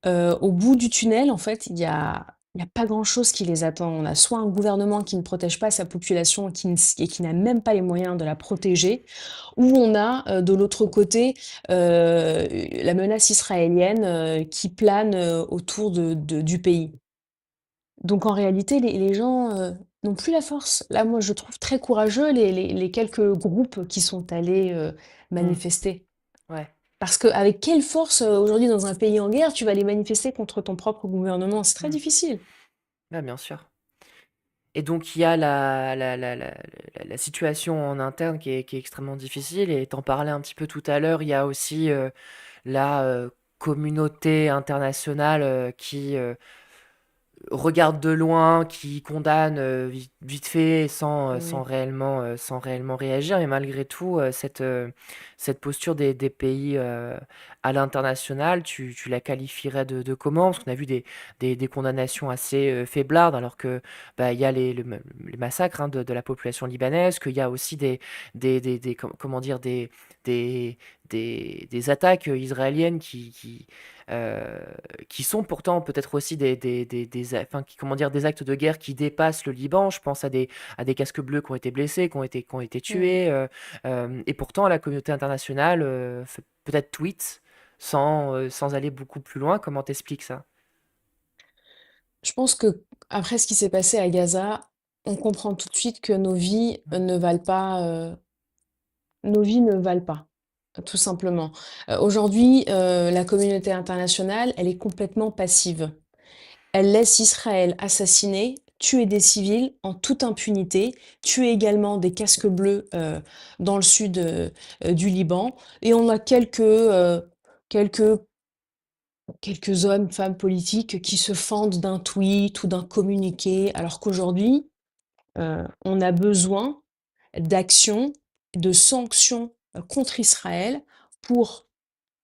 Au bout du tunnel, en fait, il y a pas grand-chose qui les attend. On a soit un gouvernement qui ne protège pas sa population et qui n'a même pas les moyens de la protéger, ou on a, de l'autre côté, la menace israélienne, qui plane, autour du pays. Donc en réalité, les gens, n'ont plus la force. Là, moi, je trouve très courageux les quelques groupes qui sont allés, Mhm. manifester. Ouais. Parce qu'avec quelle force, aujourd'hui, dans un pays en guerre, tu vas aller manifester contre ton propre gouvernement? C'est très Mhm. difficile. Bah, bien sûr. Et donc il y a la situation en interne qui est extrêmement difficile et tu en parlais un petit peu tout à l'heure, il y a aussi, la, communauté internationale, qui, regarde de loin, qui condamne vite fait Oui. sans réellement réagir. Mais malgré tout, cette posture des pays à l'international, tu la qualifierais de comment? Parce qu'on a vu des condamnations assez faiblardes, alors que bah, il y a les massacres hein, de la population libanaise, qu'il y a aussi comment dire, des, des attaques israéliennes euh, qui sont pourtant peut-être aussi enfin, comment dire, des actes de guerre qui dépassent le Liban. Je pense à des casques bleus qui ont été blessés, qui ont été Mmh. tués. Et pourtant, la communauté internationale fait peut-être tweet sans aller beaucoup plus loin. Comment t'expliques ça? Je pense qu'après ce qui s'est passé à Gaza, on comprend tout de suite que nos vies ne valent pas, tout simplement. Aujourd'hui, la communauté internationale, elle est complètement passive. Elle laisse Israël assassiner, tuer des civils en toute impunité, tuer également des casques bleus dans le sud du Liban. Et on a quelques, quelques hommes, femmes politiques qui se fendent d'un tweet ou d'un communiqué, alors qu'aujourd'hui, on a besoin d'actions, de sanctions contre Israël pour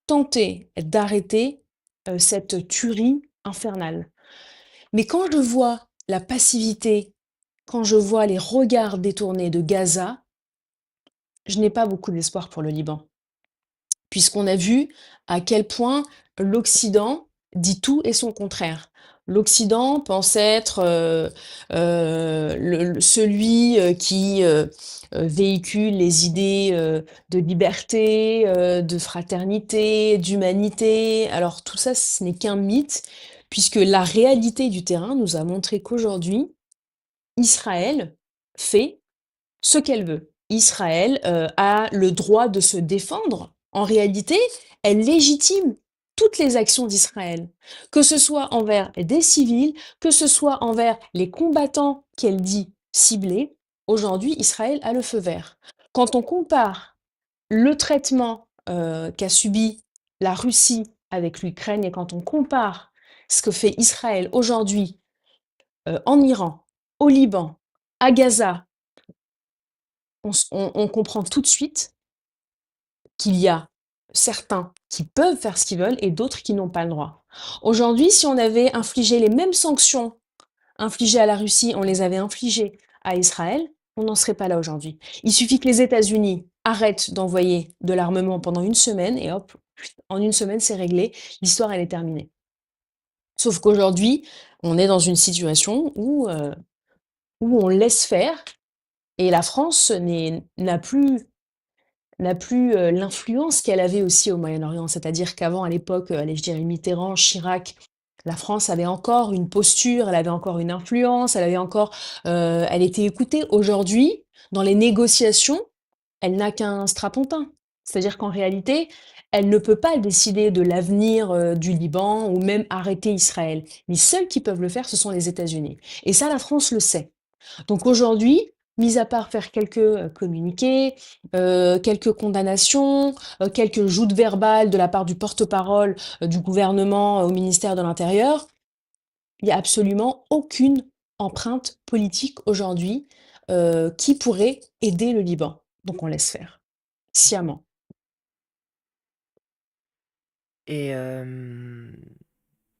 tenter d'arrêter cette tuerie infernale. Mais quand je vois la passivité, quand je vois les regards détournés de Gaza, je n'ai pas beaucoup d'espoir pour le Liban, puisqu'on a vu à quel point l'Occident dit tout et son contraire. L'Occident pense être celui qui véhicule les idées de liberté, de fraternité, d'humanité. Alors tout ça, ce n'est qu'un mythe, puisque la réalité du terrain nous a montré qu'aujourd'hui, Israël fait ce qu'elle veut. Israël a le droit de se défendre. En réalité, elle légitime toutes les actions d'Israël, que ce soit envers des civils, que ce soit envers les combattants qu'elle dit ciblés. Aujourd'hui, Israël a le feu vert. Quand on compare le traitement qu'a subi la Russie avec l'Ukraine et quand on compare ce que fait Israël aujourd'hui en Iran, au Liban, à Gaza, on comprend tout de suite qu'il y a certains qui peuvent faire ce qu'ils veulent et d'autres qui n'ont pas le droit. Aujourd'hui, si on avait infligé les mêmes sanctions infligées à la Russie, on les avait infligées à Israël, on n'en serait pas là aujourd'hui. Il suffit que les États-Unis arrêtent d'envoyer de l'armement pendant une semaine et hop, en une semaine, c'est réglé, l'histoire, elle est terminée. Sauf qu'aujourd'hui, on est dans une situation où on laisse faire et la France n'a plus l'influence qu'elle avait aussi au Moyen-Orient. C'est-à-dire qu'avant, à l'époque, allez, je dirais Mitterrand, Chirac, la France avait encore une posture, elle avait encore une influence, elle était écoutée. Aujourd'hui, dans les négociations, elle n'a qu'un strapontin. C'est-à-dire qu'en réalité, elle ne peut pas décider de l'avenir du Liban ou même arrêter Israël. Les seuls qui peuvent le faire, ce sont les États-Unis. Et ça, la France le sait. Donc aujourd'hui, mis à part faire quelques communiqués, quelques condamnations, quelques joutes verbales de la part du porte-parole du gouvernement au ministère de l'Intérieur, il n'y a absolument aucune empreinte politique aujourd'hui qui pourrait aider le Liban. Donc on laisse faire, sciemment. Et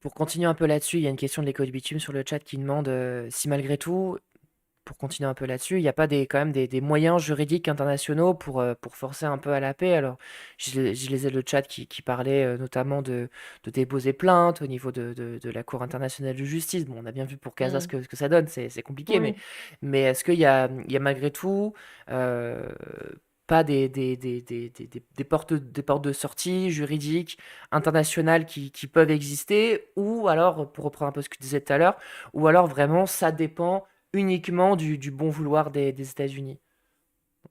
pour continuer un peu là-dessus, il y a une question de l'écho du bitume sur le chat qui demande si malgré tout, pour continuer un peu là-dessus, il n'y a pas quand même des moyens juridiques internationaux pour forcer un peu à la paix. Alors, je lisais le chat qui parlait notamment de déposer plainte au niveau de la Cour internationale de justice. Bon, on a bien vu pour Gaza Mm. ce que ça donne, c'est compliqué, Oui. mais est-ce qu'il y a malgré tout euh, pas des portes de sortie juridiques internationales qui peuvent exister, ou alors, pour reprendre un peu ce que tu disais tout à l'heure, ou alors vraiment ça dépend uniquement du bon vouloir des États-Unis,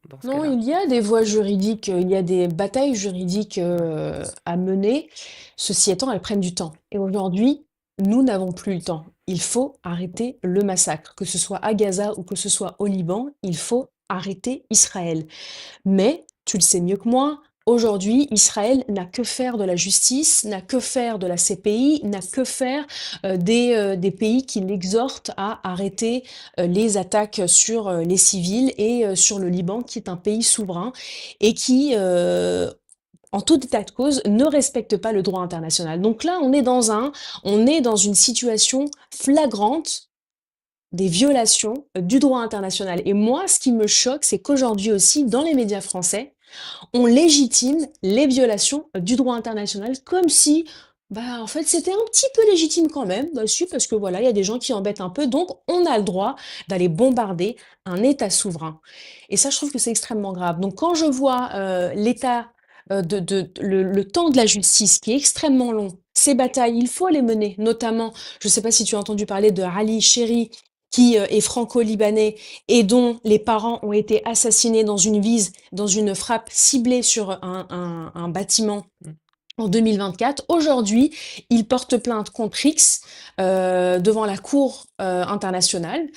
dans ce Non, cas-là. il y a des voies juridiques, il y a des batailles juridiques Ouais. à mener. Ceci étant, elles prennent du temps. Et aujourd'hui, nous n'avons plus le temps. Il faut arrêter le massacre, que ce soit à Gaza ou que ce soit au Liban, il faut arrêter Israël. Mais, tu le sais mieux que moi, aujourd'hui, Israël n'a que faire de la justice, n'a que faire de la CPI, n'a que faire des pays qui l'exhortent à arrêter les attaques sur les civils et sur le Liban, qui est un pays souverain et qui, en tout état de cause, ne respecte pas le droit international. Donc là, on est dans une situation flagrante des violations du droit international. Et moi, ce qui me choque, c'est qu'aujourd'hui aussi, dans les médias français, on légitime les violations du droit international comme si, bah, en fait, c'était un petit peu légitime quand même. Bah, si, parce que voilà, il y a des gens qui embêtent un peu, donc on a le droit d'aller bombarder un État souverain. Et ça, je trouve que c'est extrêmement grave. Donc, quand je vois le temps de la justice qui est extrêmement long, ces batailles, il faut les mener, notamment, je ne sais pas si tu as entendu parler de Ali Chéri, qui est franco-libanais et dont les parents ont été assassinés dans une frappe ciblée sur un bâtiment Mm. en 2024. Aujourd'hui, il porte plainte contre X devant la Cour internationale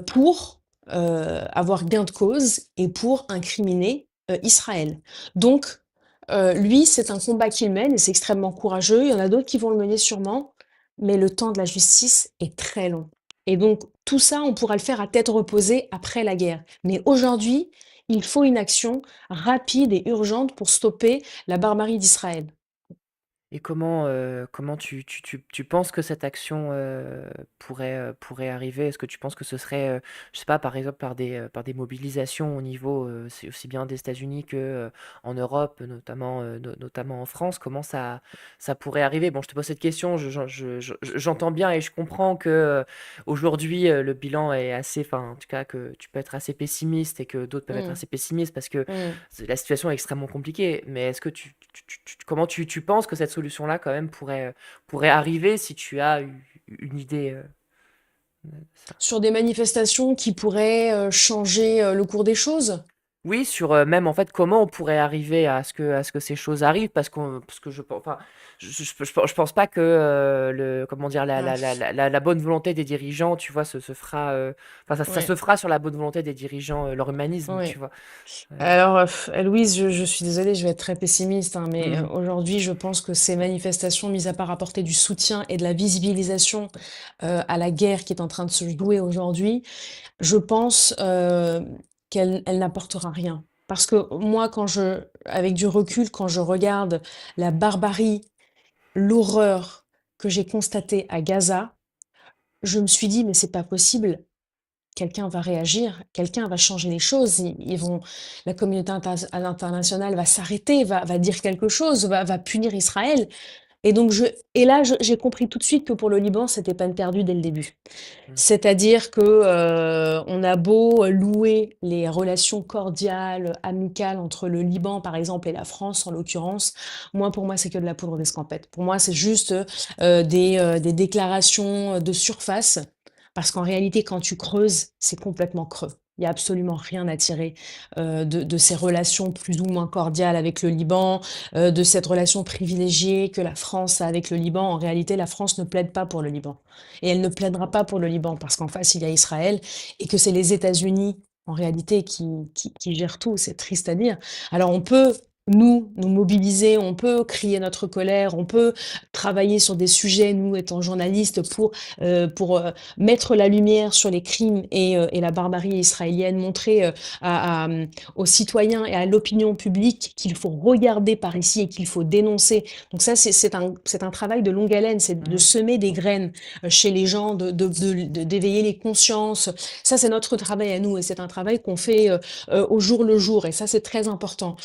pour avoir gain de cause et pour incriminer Israël. Donc, lui, c'est un combat qu'il mène et c'est extrêmement courageux. Il y en a d'autres qui vont le mener sûrement, mais le temps de la justice est très long. Et donc, tout ça, on pourra le faire à tête reposée après la guerre. Mais aujourd'hui, il faut une action rapide et urgente pour stopper la barbarie d'Israël. Et comment tu penses que cette action pourrait arriver? Est-ce que tu penses que ce serait, je sais pas, par exemple, par des mobilisations au niveau c'est aussi bien des États-Unis que en Europe, notamment en France? Comment ça pourrait arriver? Bon, je te pose cette question, j'entends bien et je comprends que aujourd'hui le bilan est assez, enfin, en tout cas, que tu peux être assez pessimiste et que d'autres peuvent être Mm, assez pessimistes parce que mm. la situation est extrêmement compliquée. Mais est-ce que comment tu penses que cette solution-là, quand même, pourrait arriver si tu as une idée de ça? Sur des manifestations qui pourraient, changer, le cours des choses? Oui, sur même en fait comment on pourrait arriver à ce que ces choses arrivent parce que enfin je pense pas que le comment dire Ah, la bonne volonté des dirigeants tu vois se fera enfin ça ouais, se fera sur la bonne volonté des dirigeants leur humanisme tu ouais. vois. Euh, Alors, Louise, je suis désolée, je vais être très pessimiste, hein, mais hmm, aujourd'hui, je pense que ces manifestations, mis à part apporter du soutien et de la visibilisation à la guerre qui est en train de se jouer aujourd'hui, je pense qu'elle n'apportera rien. Parce que moi, avec du recul, quand je regarde la barbarie, l'horreur que j'ai constatée à Gaza, je me suis dit, mais c'est pas possible. Quelqu'un va réagir, quelqu'un va changer les choses. La communauté internationale va s'arrêter, va dire quelque chose, va punir Israël. Et donc et là, j'ai compris tout de suite que pour le Liban, c'était peine perdue dès le début. hmm, C'est-à-dire que on a beau louer les relations cordiales, amicales entre le Liban, par exemple, et la France, en l'occurrence, pour moi, c'est que de la poudre d'escampette. Pour moi, c'est juste des déclarations de surface, parce qu'en réalité, quand tu creuses, c'est complètement creux. Il n'y a absolument rien à tirer de ces relations plus ou moins cordiales avec le Liban, de cette relation privilégiée que la France a avec le Liban. En réalité, la France ne plaide pas pour le Liban. Et elle ne plaidera pas pour le Liban parce qu'en face, il y a Israël et que c'est les États-Unis, en réalité, qui gèrent tout. C'est triste à dire. Alors, on peut, nous mobiliser, on peut crier notre colère, on peut travailler sur des sujets, nous étant journalistes, pour mettre la lumière sur les crimes et la barbarie israélienne, montrer aux citoyens et à l'opinion publique qu'il faut regarder par ici et qu'il faut dénoncer. Donc ça, c'est un travail de longue haleine, c'est de hmm, semer des graines chez les gens, d'éveiller les consciences. Ça, c'est notre travail à nous et c'est un travail qu'on fait au jour le jour et ça, c'est très important.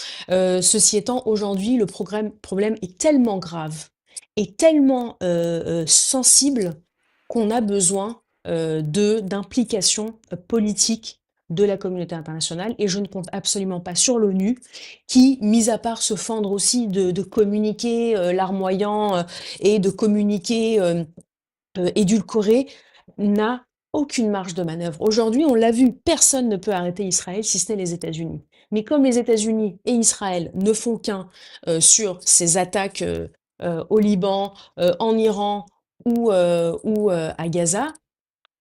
Ceci étant, aujourd'hui, problème est tellement grave et tellement sensible qu'on a besoin d'implication politique de la communauté internationale et je ne compte absolument pas sur l'ONU qui, mis à part se fendre aussi de communiquer larmoyant et de communiquer édulcoré, n'a aucune marge de manœuvre. Aujourd'hui, on l'a vu, personne ne peut arrêter Israël si ce n'est les États-Unis. Mais comme les États-Unis et Israël ne font qu'un sur ces attaques au Liban, en Iran ou à Gaza,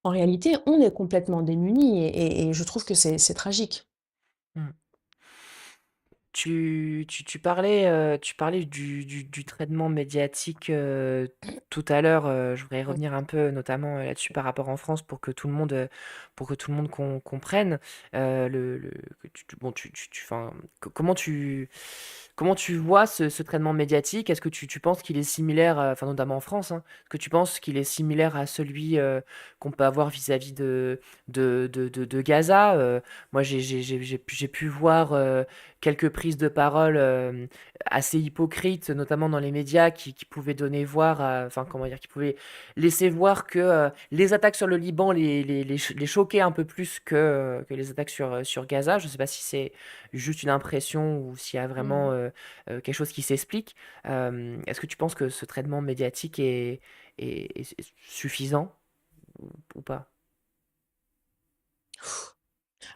en réalité, on est complètement démunis et je trouve que c'est tragique. hmm. Tu parlais du traitement médiatique tout à l'heure. Je voudrais Ouais. revenir un peu, notamment là-dessus par rapport en France, pour que tout le monde comprenne que bon, enfin, comment tu vois ce traitement médiatique? Est-ce que tu penses qu'il est similaire, enfin notamment en France, hein, est-ce que tu penses qu'il est similaire à celui qu'on peut avoir vis-à-vis de Gaza? Moi, j'ai pu voir quelques prises de parole assez hypocrites, notamment dans les médias, qui pouvaient donner voir, enfin comment dire, qui pouvaient laisser voir que les attaques sur le Liban les choquaient un peu plus que les attaques sur Gaza. Je ne sais pas si c'est juste une impression ou s'il y a vraiment Mhm. quelque chose qui s'explique. Est-ce que tu penses que ce traitement médiatique est suffisant ou pas?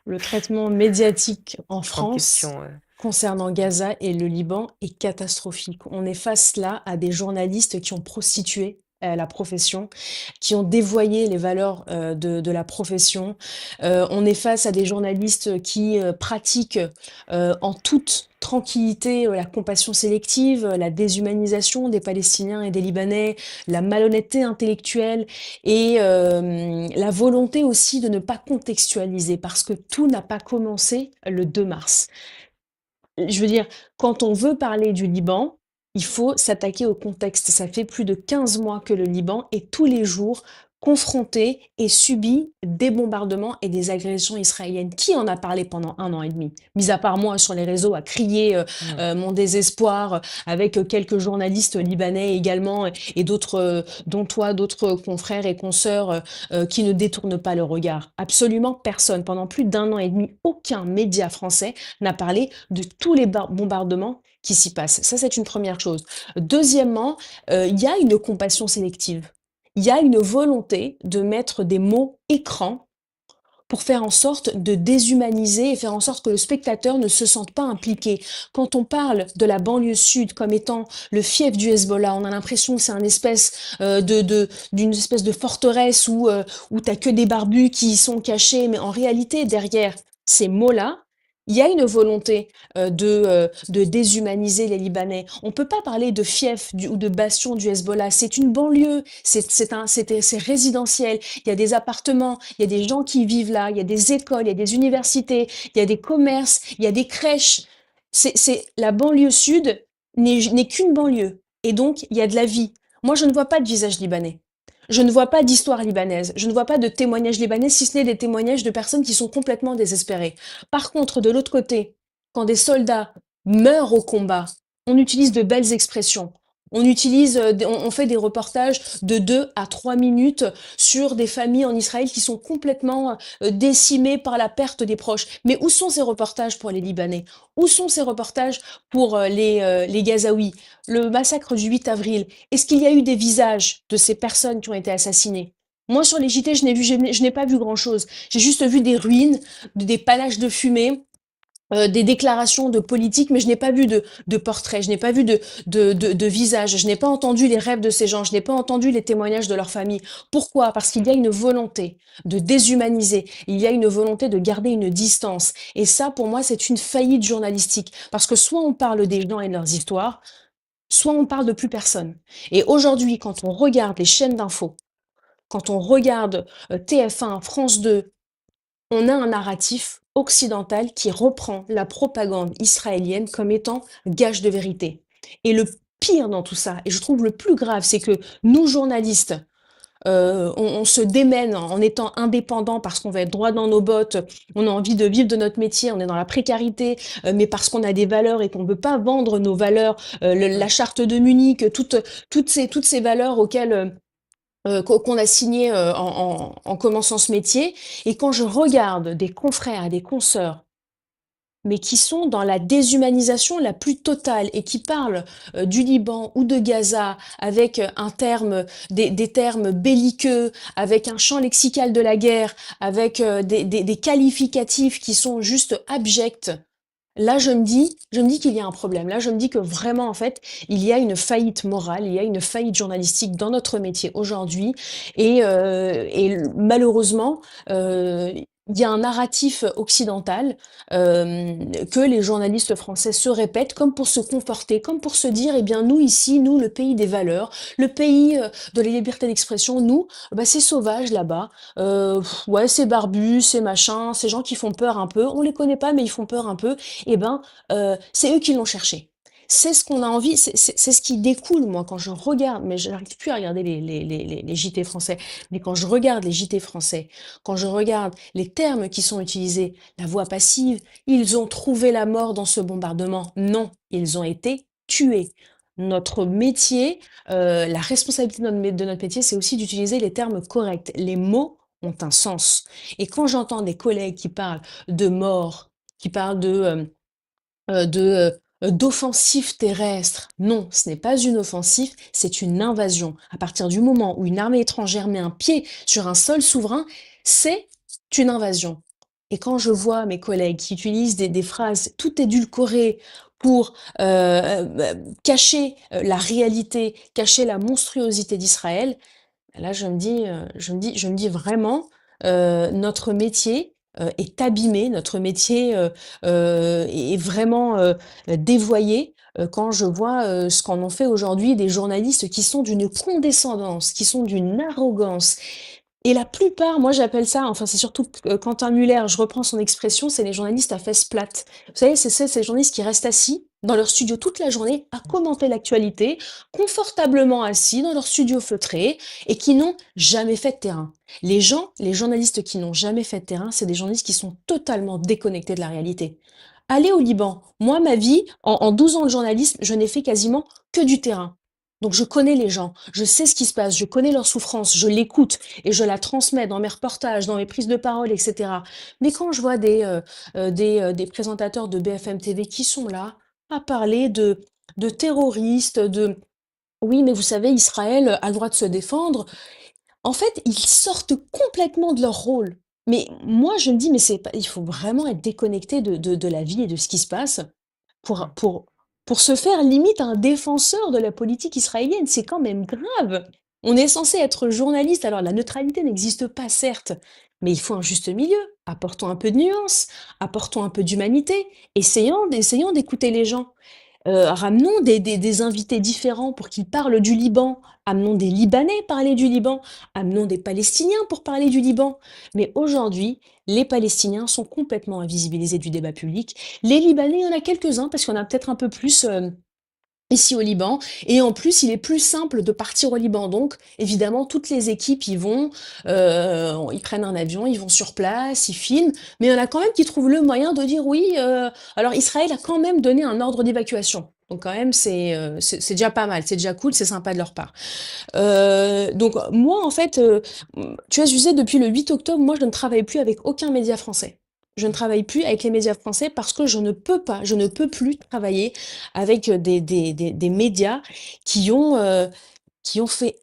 Le traitement médiatique en Grande France question. concernant Gaza et le Liban est catastrophique. On est face là à des journalistes qui ont prostitué la profession, qui ont dévoyé les valeurs de la profession. On est face à des journalistes qui pratiquent en toute tranquillité la compassion sélective, la déshumanisation des Palestiniens et des Libanais, la malhonnêteté intellectuelle et la volonté aussi de ne pas contextualiser parce que tout n'a pas commencé le 2 mars. Je veux dire, quand on veut parler du Liban, il faut s'attaquer au contexte. Ça fait plus de 15 mois que le Liban est tous les jours confronté et subi des bombardements et des agressions israéliennes. Qui en a parlé pendant 1 an et demi? Mis à part moi sur les réseaux à crier Mmh. mon désespoir, avec quelques journalistes libanais également, et d'autres, dont toi, d'autres confrères et consoeurs qui ne détournent pas le regard. Absolument personne. Pendant plus d'1 an et demi, aucun média français n'a parlé de tous les bombardements qui s'y passent. Ça, c'est une première chose. Deuxièmement, il y a une compassion sélective. Il y a une volonté de mettre des mots écran pour faire en sorte de déshumaniser et faire en sorte que le spectateur ne se sente pas impliqué. Quand on parle de la banlieue sud comme étant le fief du Hezbollah, on a l'impression que c'est d'une espèce de forteresse où t'as que des barbus qui y sont cachés, mais en réalité, derrière ces mots-là, il y a une volonté de déshumaniser les Libanais. On peut pas parler de fief ou de bastion du Hezbollah. C'est une banlieue, c'est résidentiel. Il y a des appartements, il y a des gens qui vivent là, il y a des écoles, il y a des universités, il y a des commerces, il y a des crèches. La banlieue sud n'est qu'une banlieue. Et donc, il y a de la vie. Moi, je ne vois pas de visage libanais. Je ne vois pas d'histoire libanaise. Je ne vois pas de témoignages libanais, si ce n'est des témoignages de personnes qui sont complètement désespérées. Par contre, de l'autre côté, quand des soldats meurent au combat, on utilise de belles expressions. On fait des reportages de 2 à 3 minutes sur des familles en Israël qui sont complètement décimées par la perte des proches. Mais où sont ces reportages pour les Libanais? Où sont ces reportages pour les Gazaouis? Le massacre du 8 avril, est-ce qu'il y a eu des visages de ces personnes qui ont été assassinées? Moi, sur les JT, je n'ai pas vu grand-chose. J'ai juste vu des ruines, des panaches de fumée, des déclarations de politiques, mais je n'ai pas vu de portraits, je n'ai pas vu de visages, je n'ai pas entendu les rêves de ces gens, je n'ai pas entendu les témoignages de leurs familles. Pourquoi? Parce qu'il y a une volonté de déshumaniser, il y a une volonté de garder une distance. Et ça, pour moi, c'est une faillite journalistique. Parce que soit on parle des gens et de leurs histoires, soit on parle de plus personne. Et aujourd'hui, quand on regarde les chaînes d'infos, quand on regarde TF1, France 2, on a un narratif occidental qui reprend la propagande israélienne comme étant gage de vérité. Et le pire dans tout ça, et je trouve le plus grave, c'est que nous, journalistes, on se démène en étant indépendants parce qu'on va être droit dans nos bottes, on a envie de vivre de notre métier, on est dans la précarité, mais parce qu'on a des valeurs et qu'on ne peut pas vendre nos valeurs, Mmh. la charte de Munich, toutes ces valeurs auxquelles qu'on a signé en commençant ce métier. Et quand je regarde des confrères et des consoeurs, mais qui sont dans la déshumanisation la plus totale et qui parlent du Liban ou de Gaza avec des termes belliqueux, avec un champ lexical de la guerre, avec des qualificatifs qui sont juste abjects. Là, je me dis qu'il y a un problème. Là, je me dis que vraiment, en fait, il y a une faillite morale, il y a une faillite journalistique dans notre métier aujourd'hui. Et malheureusement, il y a un narratif occidental que les journalistes français se répètent comme pour se conforter, comme pour se dire, eh bien, nous ici, nous, le pays des valeurs, le pays de la liberté d'expression, nous, bah, c'est sauvage là-bas. Ouais, c'est barbu, c'est machin, ces gens qui font peur un peu. On les connaît pas, mais ils font peur un peu. Eh ben, c'est eux qui l'ont cherché. C'est ce qu'on a envie, c'est ce qui découle, moi, quand je regarde, mais je n'arrive plus à regarder les JT français, mais quand je regarde les JT français, quand je regarde les termes qui sont utilisés, la voix passive, ils ont trouvé la mort dans ce bombardement. Non, ils ont été tués. Notre métier, la responsabilité de notre métier, c'est aussi d'utiliser les termes corrects. Les mots ont un sens. Et quand j'entends des collègues qui parlent de mort, qui parlent d'offensive terrestre. Non, ce n'est pas une offensive, c'est une invasion. À partir du moment où une armée étrangère met un pied sur un sol souverain, c'est une invasion. Et quand je vois mes collègues qui utilisent des phrases tout édulcorées pour cacher la réalité, cacher la monstruosité d'Israël, là, je me dis vraiment, notre métier est abîmé, notre métier est vraiment dévoyé quand je vois ce qu'en ont fait aujourd'hui des journalistes qui sont d'une condescendance, qui sont d'une arrogance. Et la plupart, moi j'appelle ça, enfin c'est surtout Quentin Muller, je reprends son expression, c'est les journalistes à fesses plates. Vous savez, c'est ces journalistes qui restent assis dans leur studio toute la journée à commenter l'actualité, confortablement assis dans leur studio feutré et qui n'ont jamais fait de terrain. Les journalistes qui n'ont jamais fait de terrain, c'est des journalistes qui sont totalement déconnectés de la réalité. Allez au Liban. Moi, ma vie, en 12 ans de journalisme, je n'ai fait quasiment que du terrain. Donc je connais les gens, je sais ce qui se passe, je connais leur souffrance, je l'écoute et je la transmets dans mes reportages, dans mes prises de parole, etc. Mais quand je vois des présentateurs de BFM TV qui sont là à parler de terroristes, de oui, mais vous savez, Israël a le droit de se défendre. En fait, ils sortent complètement de leur rôle. Mais moi, je me dis, mais c'est pas, il faut vraiment être déconnecté de la vie et de ce qui se passe pour, Mmh. pour, pour se faire limite un défenseur de la politique israélienne. C'est quand même grave. On est censé être journaliste. Alors, la neutralité n'existe pas, certes, mais il faut un juste milieu. Apportons un peu de nuance, apportons un peu d'humanité, essayons d'écouter les gens. Ramenons des invités différents pour qu'ils parlent du Liban. Amenons des Libanais parler du Liban. Amenons des Palestiniens pour parler du Liban. Mais aujourd'hui, les Palestiniens sont complètement invisibilisés du débat public. Les Libanais, il y en a quelques-uns parce qu'il y en a peut-être un peu plus ici au Liban. Et en plus, il est plus simple de partir au Liban. Donc, évidemment, toutes les équipes y vont, ils prennent un avion, ils vont sur place, ils filment. Mais il y en a quand même qui trouvent le moyen de dire oui. Alors, Israël a quand même donné un ordre d'évacuation. Donc quand même, c'est déjà pas mal, c'est déjà cool, c'est sympa de leur part. Donc moi, en fait, tu vois, je disais, depuis le 8 octobre, moi, je ne travaille plus avec aucun média français. Je ne travaille plus avec les médias français parce que je ne peux pas, je ne peux plus travailler avec des médias qui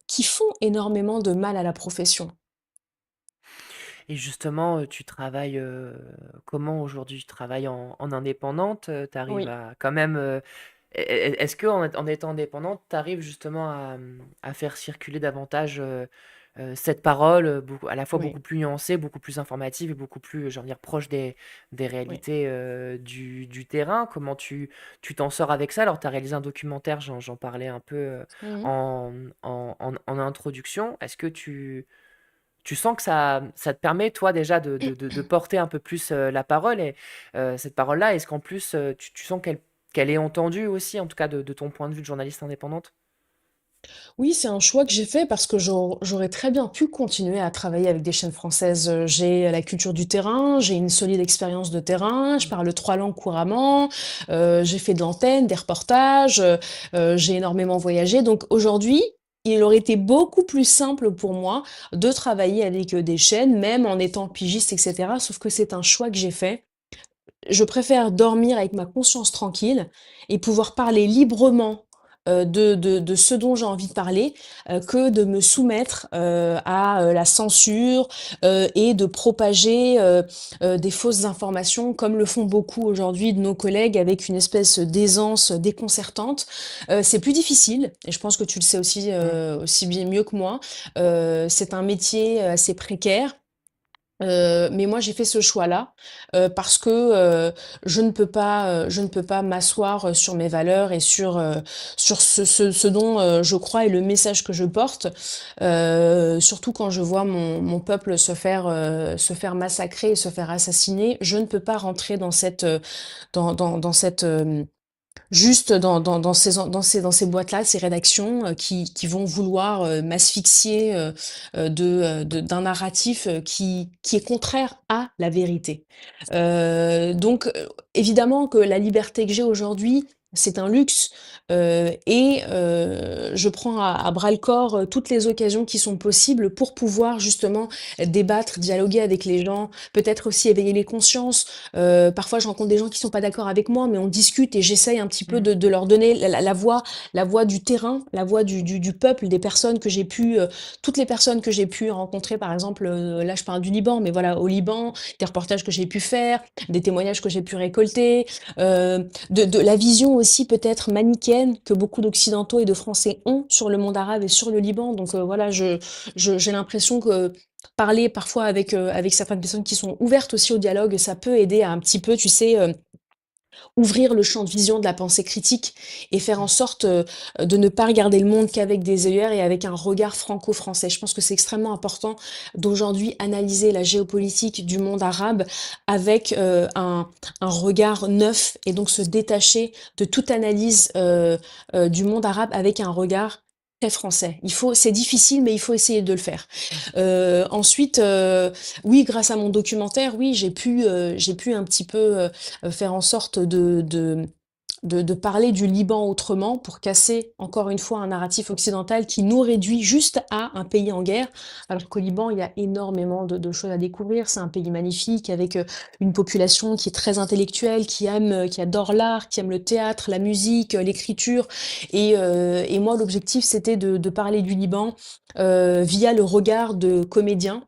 qui font énormément de mal à la profession. Et justement, tu travailles, comment aujourd'hui? Tu travailles en indépendante? Tu arrives Oui, à quand même, est-ce qu'en étant indépendante, tu arrives justement à faire circuler davantage, cette parole, beaucoup à la fois oui, beaucoup plus nuancée, beaucoup plus informative et beaucoup plus, j'ai envie de dire proche des oui. réalités, du terrain? Comment tu t'en sors avec ça? Alors tu as réalisé un documentaire, j'en parlais un peu, Mhm. en en introduction. Est-ce que tu sens que ça te permet, toi, déjà, de porter un peu plus la parole et cette parole-là, est-ce qu'en plus, tu sens qu'elle est entendue aussi, en tout cas de ton point de vue de journaliste indépendante? Oui, c'est un choix que j'ai fait parce que j'aurais très bien pu continuer à travailler avec des chaînes françaises. J'ai la culture du terrain, j'ai une solide expérience de terrain, je Mm. parle 3 langues couramment, j'ai fait de l'antenne, des reportages, j'ai énormément voyagé. Donc aujourd'hui, il aurait été beaucoup plus simple pour moi de travailler avec des chaînes, même en étant pigiste, etc. Sauf que c'est un choix que j'ai fait. Je préfère dormir avec ma conscience tranquille et pouvoir parler librement de ce dont j'ai envie de parler, que de me soumettre à la censure et de propager des fausses informations comme le font beaucoup aujourd'hui de nos collègues avec une espèce d'aisance déconcertante. C'est plus difficile et je pense que tu le sais aussi, Mm. aussi bien mieux que moi. C'est un métier assez précaire. Mais moi, j'ai fait ce choix-là parce que je ne peux pas m'asseoir sur mes valeurs et sur ce dont je crois et le message que je porte. Surtout quand je vois mon peuple se faire massacrer et se faire assassiner, je ne peux pas rentrer dans dans cette juste dans ces boîtes-là, ces rédactions qui vont vouloir m'asphyxier d'un narratif qui est contraire à la vérité. Donc, évidemment que la liberté que j'ai aujourd'hui, c'est un luxe et je prends à bras le corps toutes les occasions qui sont possibles pour pouvoir justement débattre, dialoguer avec les gens, peut-être aussi éveiller les consciences. Parfois, je rencontre des gens qui sont pas d'accord avec moi, mais on discute et j'essaye un petit peu Mm. de leur donner la voix du terrain, la voix du peuple, des personnes que j'ai pu, toutes les personnes que j'ai pu rencontrer, par exemple, là, je parle du Liban, mais voilà, au Liban, des reportages que j'ai pu faire, des témoignages que j'ai pu récolter, de la vision aussi peut-être manichéenne que beaucoup d'Occidentaux et de Français ont sur le monde arabe et sur le Liban. Donc voilà, j'ai l'impression que parler parfois avec certaines personnes qui sont ouvertes aussi au dialogue, ça peut aider à un petit peu, tu sais, ouvrir le champ de vision de la pensée critique et faire en sorte de ne pas regarder le monde qu'avec des œillères et avec un regard franco-français. Je pense que c'est extrêmement important d'aujourd'hui analyser la géopolitique du monde arabe avec un regard neuf et donc se détacher de toute analyse du monde arabe avec un regard très français. C'est difficile, mais il faut essayer de le faire. Mmh. Ensuite, oui, grâce à mon documentaire, oui, j'ai pu un petit peu faire en sorte de parler du Liban autrement pour casser encore une fois un narratif occidental qui nous réduit juste à un pays en guerre, alors qu'au Liban, il y a énormément de choses à découvrir. C'est un pays magnifique avec une population qui est très intellectuelle, qui adore l'art, qui aime le théâtre, la musique, l'écriture. Et moi, l'objectif, c'était de parler du Liban via le regard de comédiens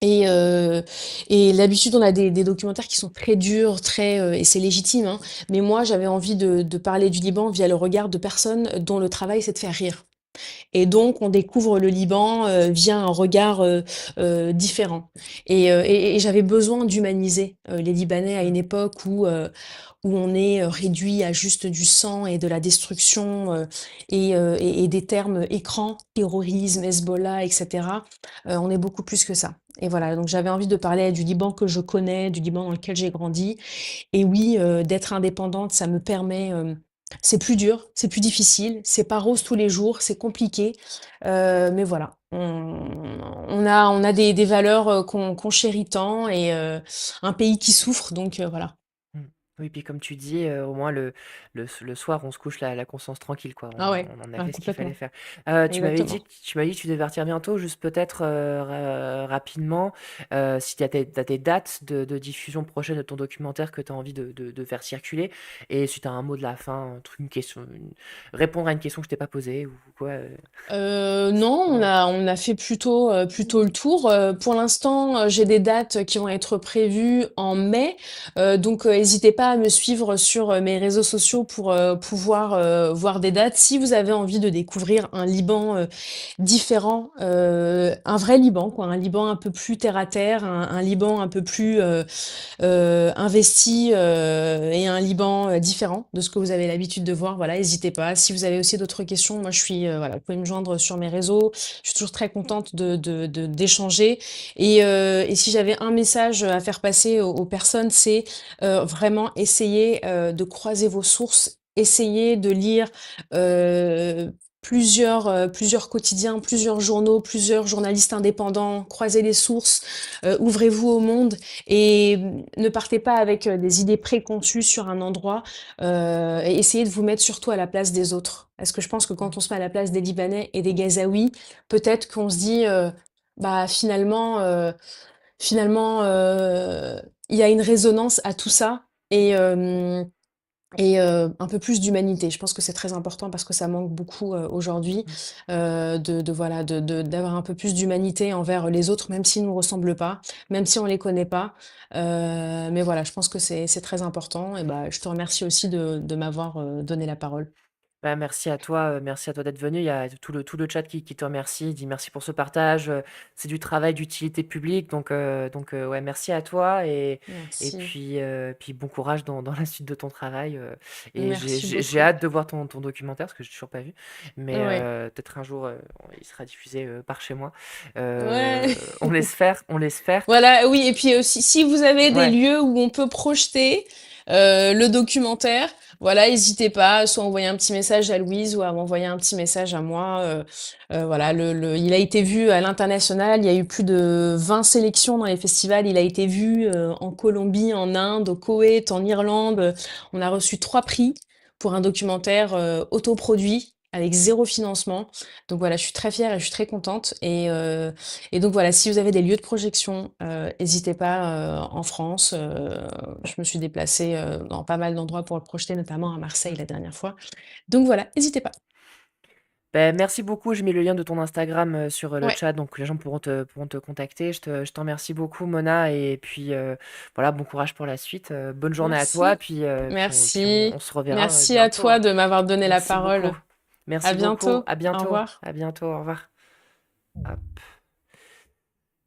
et, d'habitude, on a des documentaires qui sont très durs, et c'est légitime, hein. Mais moi, j'avais envie de parler du Liban via le regard de personnes dont le travail, c'est de faire rire. Et donc, on découvre le Liban via un regard différent. Et j'avais besoin d'humaniser les Libanais à Mmh. une époque où on est réduit à juste du sang et de la destruction et des termes écran, terrorisme, Hezbollah, etc. On est beaucoup plus que ça. Et voilà, donc j'avais envie de parler du Liban que je connais, du Liban dans lequel j'ai grandi. Et oui, d'être indépendante, ça me permet. C'est plus dur, c'est plus difficile, c'est pas rose tous les jours, c'est compliqué, mais voilà, on a des valeurs qu'on chérit tant et un pays qui souffre, donc voilà. Mmh. Oui, puis comme tu dis, au moins le soir, on se couche la conscience tranquille, quoi. Ah ouais, On en a ouais, fait ce qu'il fallait complètement, faire. exactement. Tu m'as dit que tu devais partir bientôt, juste peut-être, rapidement, si tu as tes dates de diffusion prochaine de ton documentaire que tu as envie de faire circuler et si tu as un mot de la fin, un truc, une question, répondre à une question que je t'ai pas posée ou quoi, Non, voilà. on a fait plutôt le tour. Pour l'instant, j'ai des dates qui vont être prévues en mai, donc hésitez pas à me suivre sur mes réseaux sociaux pour pouvoir voir des dates. Si vous avez envie de découvrir un Liban différent, un vrai Liban, quoi, un Liban un peu plus terre à terre, un Liban un peu plus investi et un Liban différent de ce que vous avez l'habitude de voir. Voilà, n'hésitez pas. Si vous avez aussi d'autres questions, moi je suis voilà, vous pouvez me joindre sur mes réseaux. Je suis toujours très contente d'échanger. Et si j'avais un message à faire passer aux personnes, c'est vraiment essayer de croiser vos sources. Essayez de lire plusieurs quotidiens, plusieurs journaux, plusieurs journalistes indépendants, croisez les sources, ouvrez-vous au monde et ne partez pas avec des idées préconçues sur un endroit et essayez de vous mettre surtout à la place des autres. Parce que je pense que Mmh. quand on se met à la place des Libanais et des Gazaouis, peut-être qu'on se dit, bah finalement, il y a une résonance à tout ça et, un peu plus d'humanité. Je pense que c'est très important parce que ça manque beaucoup aujourd'hui Mmh. voilà, d'avoir un peu plus d'humanité envers les autres, même s'ils ne nous ressemblent pas, même si on les connaît pas. Mais voilà, je pense que c'est très important. Et bah, je te remercie aussi de m'avoir donné la parole. Bah, merci à toi d'être venu. Il y a tout le chat qui te remercie, dit merci pour ce partage. C'est du travail d'utilité publique, ouais, merci à toi et Merci. puis bon courage dans la suite de ton travail. Et Merci j'ai beaucoup. hâte de voir ton documentaire parce que j'ai toujours pas vu, mais Ouais. peut-être un jour il sera diffusé par chez moi. Ouais. On l'espère, on l'espère. Voilà, oui, et puis aussi, si vous avez des Ouais. lieux où on peut projeter le documentaire, voilà, n'hésitez pas, soit envoyer un petit message à Louise ou à m'envoyer un petit message à moi. Voilà, il a été vu à l'international, il y a eu plus de 20 sélections dans les festivals, il a été vu en Colombie, en Inde, au Koweït, en Irlande. On a reçu 3 prix pour un documentaire autoproduit avec zéro financement. Donc voilà, je suis très fière et je suis très contente. Et donc voilà, si vous avez des lieux de projection, n'hésitez pas en France. Je me suis déplacée dans pas mal d'endroits pour le projeter, notamment à Marseille Mm. la dernière fois. Donc voilà, n'hésitez pas. Ben, merci beaucoup. Je mets le lien de ton Instagram sur le Ouais, chat, donc les gens pourront te contacter. Je t'en remercie beaucoup, Mona. Et puis voilà, bon courage pour la suite. Bonne journée à toi. merci. On Merci. se reverra Merci à bientôt, toi hein. de m'avoir donné la Merci beaucoup. parole. À Merci beaucoup. bientôt. Au revoir. À bientôt. Au revoir. Hop.